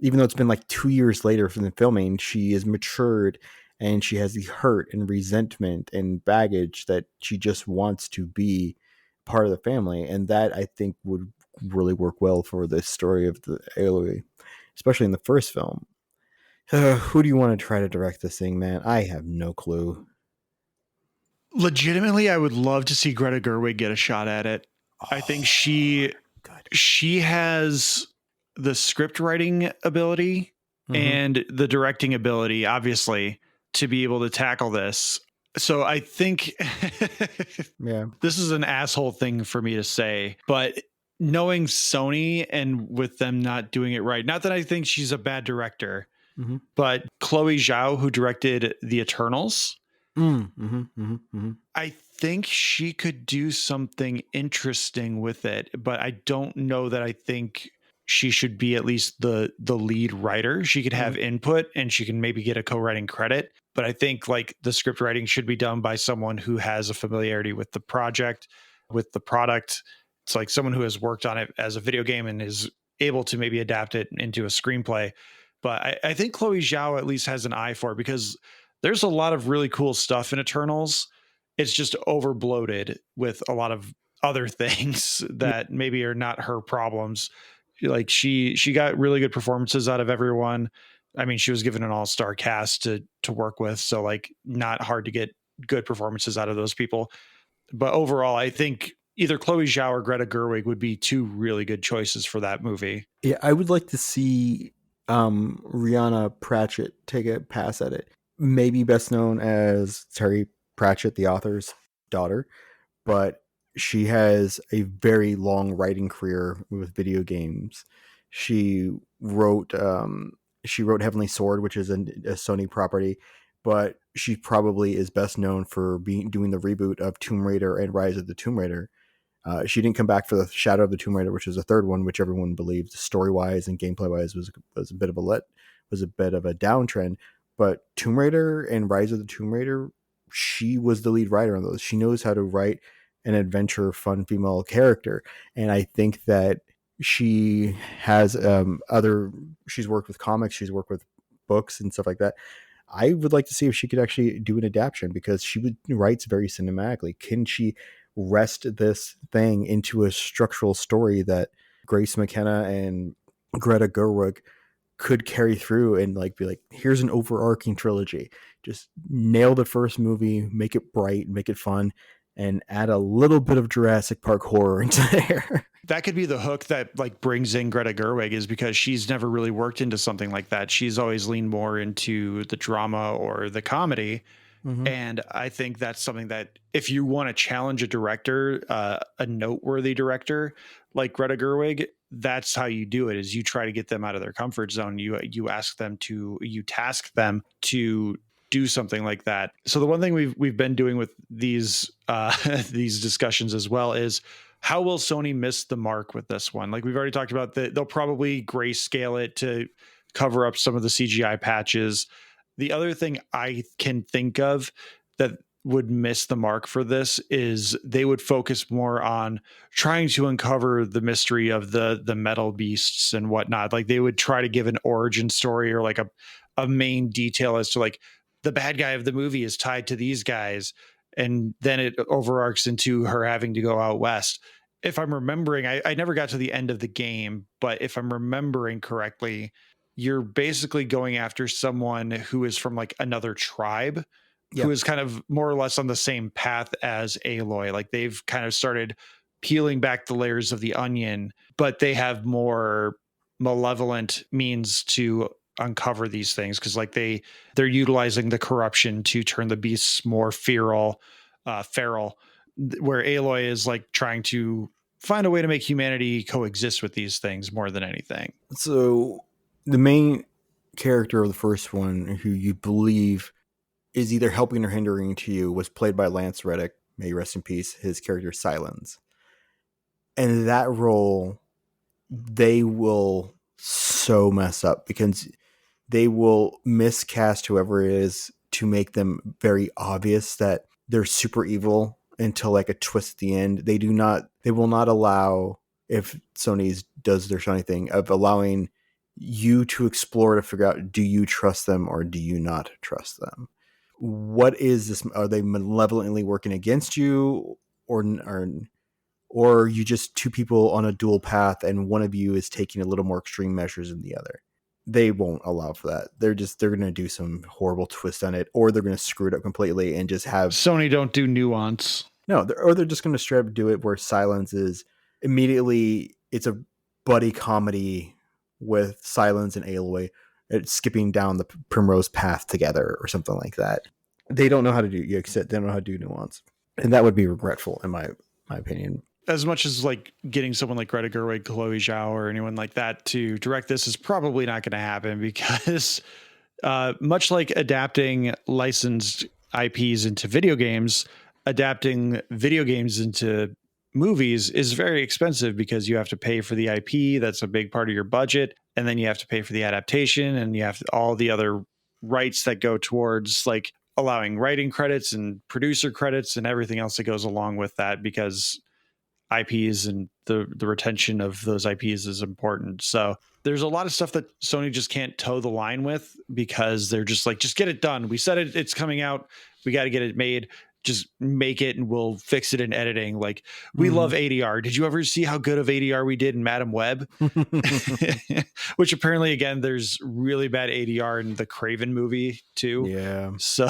even though it's been like 2 years later from the filming, she is matured and she has the hurt and resentment and baggage that she just wants to be part of the family, and that I think would really work well for the story of the Aloy, especially in the first film. Who do you want to try to direct this thing, man? I have no clue. Legitimately, I would love to see Greta Gerwig get a shot at it. I think she has the script writing ability and the directing ability, obviously, to be able to tackle this. So I think this is an asshole thing for me to say, but knowing Sony and with them not doing it right, not that I think she's a bad director, but Chloe Zhao, who directed The Eternals, I think she could do something interesting with it, but I don't know that I think she should be at least the lead writer. She could have input and she can maybe get a co-writing credit. But I think like the script writing should be done by someone who has a familiarity with the project, with the product. It's like someone who has worked on it as a video game and is able to maybe adapt it into a screenplay. But I think Chloe Zhao at least has an eye for it because there's a lot of really cool stuff in Eternals. It's just over bloated with a lot of other things that maybe are not her problems. Like she got really good performances out of everyone. I mean, she was given an all-star cast to work with, so like not hard to get good performances out of those people. But overall, I think either Chloe Zhao or Greta Gerwig would be two really good choices for that movie. Yeah, I would like to see Rihanna Pratchett take a pass at it. Maybe best known as Terry Pratchett, the author's daughter, but she has a very long writing career with video games. She wrote Heavenly Sword, which is a Sony property, but she probably is best known for doing the reboot of Tomb Raider and Rise of the Tomb Raider. She didn't come back for the Shadow of the Tomb Raider, which was the third one, which everyone believed story-wise and gameplay-wise was a bit of a downtrend. But Tomb Raider and Rise of the Tomb Raider, she was the lead writer on those. She knows how to write an adventure, fun female character, and I think that she has she's worked with comics, she's worked with books and stuff like that. I would like to see if she could actually do an adaptation because she writes very cinematically. Can she wrest this thing into a structural story that Grace McKenna and Greta Gerwig could carry through and like be like, here's an overarching trilogy. Just nail the first movie, make it bright, make it fun, and add a little bit of Jurassic Park horror into there. That could be the hook that like brings in Greta Gerwig, is because she's never really worked into something like that. She's always leaned more into the drama or the comedy. Mhm. And I think that's something that if you want to challenge a director, a noteworthy director like Greta Gerwig, that's how you do it, is you try to get them out of their comfort zone. You task them to do something like that. So the one thing we've been doing with these these discussions as well is, how will Sony miss the mark with this one? Like we've already talked about, they'll probably grayscale it to cover up some of the CGI patches. The other thing I can think of that would miss the mark for this is they would focus more on trying to uncover the mystery of the metal beasts and whatnot. Like they would try to give an origin story, or like a main detail as to like the bad guy of the movie is tied to these guys, and then it overarcs into her having to go out west. If I'm remembering, I never got to the end of the game, but if I'm remembering correctly, you're basically going after someone who is from like another tribe, who Yep. is kind of more or less on the same path as Aloy. Like they've kind of started peeling back the layers of the onion, but they have more malevolent means to uncover these things, because like they're utilizing the corruption to turn the beasts more feral, where Aloy is like trying to find a way to make humanity coexist with these things more than anything. So the main character of the first one, who you believe is either helping or hindering to you, was played by Lance Reddick. May he rest in peace. His character Silence. And that role, they will so mess up because they will miscast whoever it is to make them very obvious that they're super evil until like a twist at the end. They will not allow, if Sony's does their Sony thing of allowing you to explore to figure out, do you trust them or do you not trust them? What is this? Are they malevolently working against you, or are you just two people on a dual path and one of you is taking a little more extreme measures than the other? They won't allow for that. They're going to do some horrible twist on it, or they're going to screw it up completely and just have Sony don't do nuance. no, or they're just going to straight up do it where Silence is immediately, it's a buddy comedy with Silence and Aloy skipping down the primrose path together or something like that. They don't know how to do, they don't know how to do nuance, and that would be regretful in my opinion. As much as like getting someone like Greta Gerwig, Chloe Zhao, or anyone like that to direct this is probably not going to happen, because much like adapting licensed IPs into video games, adapting video games into movies is very expensive, because you have to pay for the IP. That's a big part of your budget. And then you have to pay for the adaptation, and you have all the other rights that go towards like allowing writing credits and producer credits and everything else that goes along with that, because IPs and the retention of those IPs is important. So there's a lot of stuff that Sony just can't toe the line with, because they're just like, just get it done. We said it's coming out. We got to get it made. Just make it and we'll fix it in editing. Like we love ADR. Did you ever see how good of ADR we did in Madam Web? Which apparently, again, there's really bad ADR in the Craven movie too. Yeah. So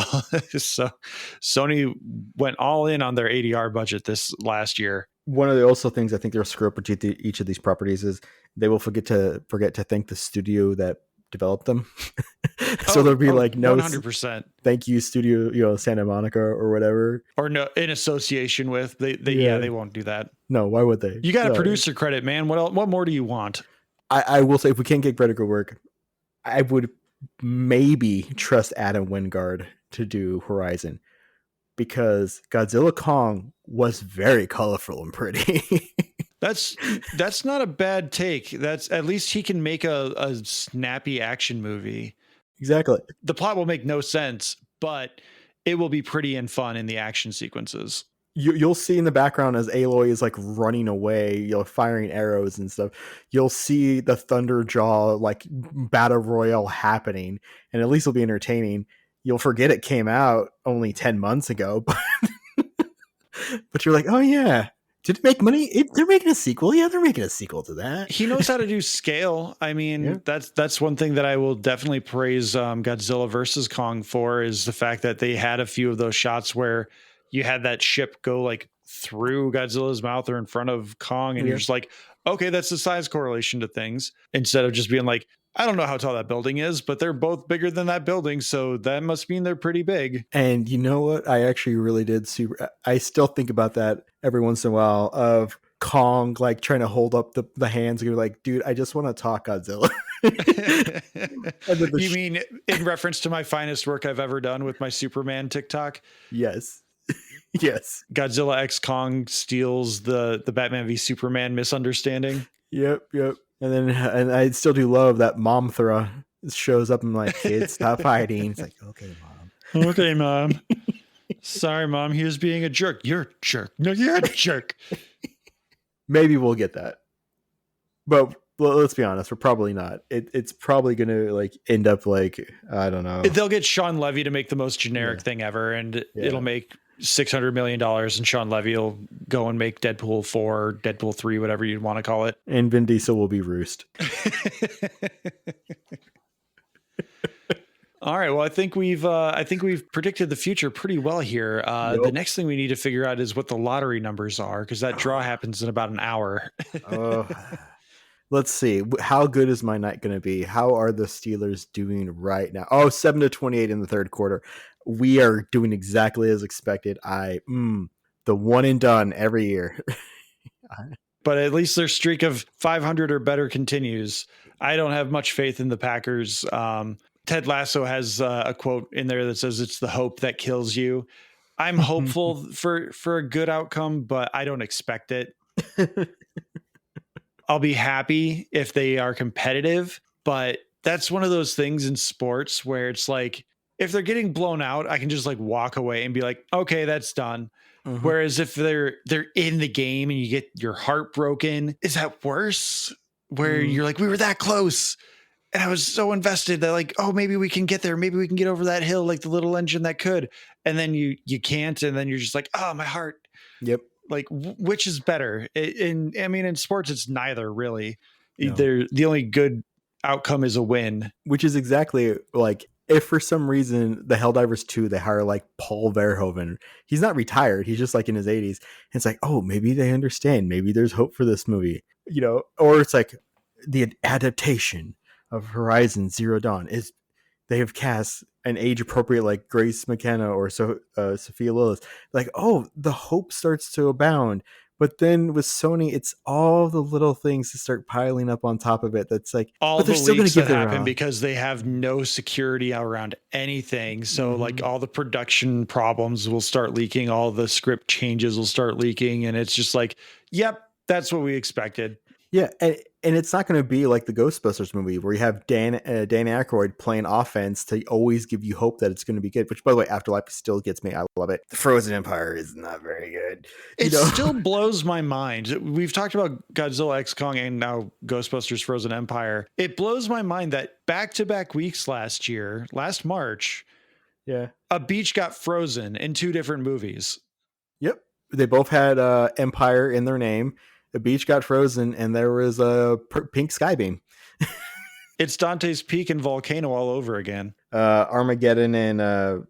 Sony went all in on their ADR budget this last year. One of the also things I think they'll screw up with each of these properties is they will forget to thank the studio that developed them. So there'll be like no 100%. Thank you studio, Santa Monica or whatever, or no, in association with they won't do that. No, why would they? You got a producer credit, man. What more do you want? I will say, if we can't get Greta Gerwig, I would maybe trust Adam Wingard to do Horizon, because Godzilla Kong was very colorful and pretty. That's not a bad take. That's, at least he can make a snappy action movie. Exactly. The plot will make no sense, but it will be pretty and fun in the action sequences. You'll see in the background as Aloy is like running away, firing arrows and stuff. You'll see the Thunderjaw like battle royale happening, and at least it'll be entertaining. You'll forget it came out only 10 months ago, but you're like, oh yeah, did it make money? They're making a sequel. Yeah, they're making a sequel to that. He knows how to do scale. I mean, that's one thing that I will definitely praise Godzilla versus Kong for, is the fact that they had a few of those shots where you had that ship go like through Godzilla's mouth or in front of Kong, and you're just like, okay, that's the size correlation to things, instead of just being like, I don't know how tall that building is, but they're both bigger than that building, so that must mean they're pretty big. And you know what? I actually really did I still think about that every once in a while of Kong like trying to hold up the hands and you're like, dude, I just want to talk Godzilla. You mean in reference to my finest work I've ever done with my Superman TikTok? Yes. Yes. Godzilla X Kong steals the Batman v Superman misunderstanding. Yep. And I still do love that Momthra shows up and like, kids, stop fighting. It's like, okay, Mom. Okay, Mom. Sorry, Mom. He was being a jerk. You're a jerk. No, you're a jerk. Maybe we'll get that. But let's be honest, we're probably not. It's probably going to like end up like, I don't know. They'll get Sean Levy to make the most generic thing ever, and it'll make $600 million, and Sean Levy will go and make Deadpool 4, Deadpool 3, whatever you'd want to call it. And Vin Diesel will be Roost. All right. Well, I think we've predicted the future pretty well here. The next thing we need to figure out is what the lottery numbers are, because that draw happens in about an hour. Let's see. How good is my night going to be? How are the Steelers doing right now? 7-28 in the third quarter. We are doing exactly as expected. The one and done every year. But at least their streak of 500 or better continues. I don't have much faith in the Packers. Ted Lasso has a quote in there that says it's the hope that kills you. I'm hopeful for a good outcome, but I don't expect it. I'll be happy if they are competitive, but that's one of those things in sports where it's like, if they're getting blown out, I can just like walk away and be like, okay, that's done. Mm-hmm. Whereas if they're in the game and you get your heart broken, is that worse? Where you're like, we were that close. And I was so invested that like, oh, maybe we can get there. Maybe we can get over that hill like the little engine that could. And then you can't. And then you're just like, oh, my heart. Yep. Like, which is better? In sports, it's neither really. No. The only good outcome is a win. Which is exactly like, if for some reason the Helldivers 2, they hire like Paul Verhoeven, he's not retired. He's just like in his 80s. And it's like, oh, maybe they understand. Maybe there's hope for this movie, or it's like the adaptation of Horizon Zero Dawn is they have cast an age appropriate like Grace McKenna or Sophia Lillis. Like, oh, the hope starts to abound. But then with Sony, it's all the little things that start piling up on top of it. That's like, all but the still leaks that give happen because they have no security around anything. So like all the production problems will start leaking. All the script changes will start leaking. And it's just like, yep, that's what we expected. Yeah. And it's not going to be like the Ghostbusters movie where you have Dan Aykroyd playing offense to always give you hope that it's going to be good, which, by the way, Afterlife still gets me. I love it. The Frozen Empire is not very good. It still blows my mind. We've talked about Godzilla X Kong and now Ghostbusters Frozen Empire. It blows my mind that back-to-back weeks last March, a beach got frozen in two different movies. Yep. They both had Empire in their name. The beach got frozen and there was a pink sky beam. It's Dante's Peak and Volcano all over again. Armageddon and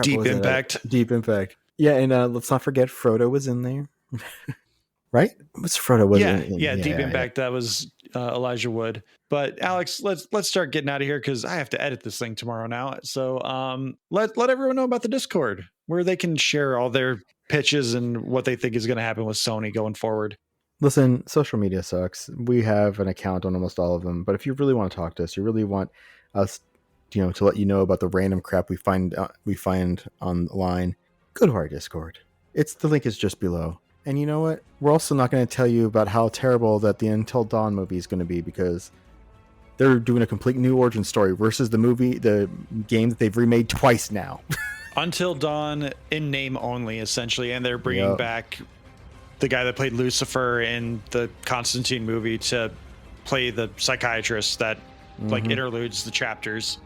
Deep Impact. Deep Impact. Yeah, and let's not forget Frodo was in there. Right? What's Frodo was in? Yeah, Deep Impact. That was Elijah Wood. But Alex, let's start getting out of here because I have to edit this thing tomorrow now. So let everyone know about the Discord where they can share all their pitches and what they think is going to happen with Sony going forward. Listen, social media sucks. We have an account on almost all of them, but if you really want to talk to us, you really want us, to let you know about the random crap we find online, go to our Discord. The link is just below. And you know what? We're also not going to tell you about how terrible that the Until Dawn movie is going to be because they're doing a complete new origin story versus the game that they've remade twice now. Until Dawn in name only, essentially, and they're bringing back the guy that played Lucifer in the Constantine movie to play the psychiatrist that like interludes the chapters.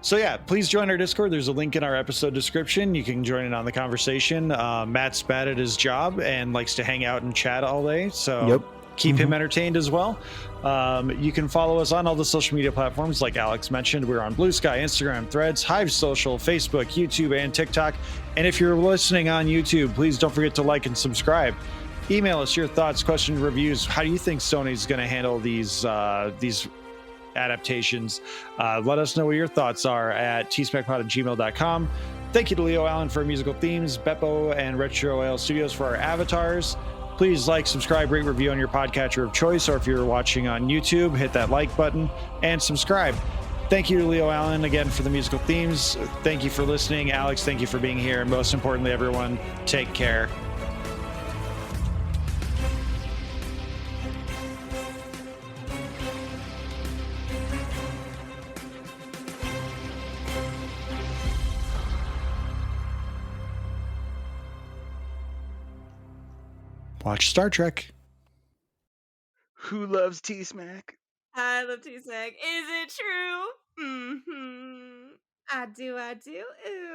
So yeah, please join our Discord. There's a link in our episode description. You can join in on the conversation. Matt's bad at his job and likes to hang out and chat all day. So keep him entertained as well. You can follow us on all the social media platforms like Alex mentioned. We're on Blue Sky, Instagram, Threads, Hive Social, Facebook, YouTube, and TikTok. And if you're listening on YouTube, please don't forget to like and subscribe. Email us your thoughts, questions, reviews. How do you think Sony's going to handle these adaptations. Let us know what your thoughts are at tsmackpod@gmail.com. Thank you to Leo Allen for musical themes, Beppo and Retro Oil Studios for our avatars. Please like, subscribe, rate, review on your podcatcher of choice, or if you're watching on YouTube, hit that like button and subscribe. Thank you to Leo Allen again for the musical themes. Thank you for listening. Alex, thank you for being here. And most importantly, everyone, take care. Watch Star Trek. Who loves T-Smack? I love T-Smack. Is it true? Mm-hmm. I do. Ooh.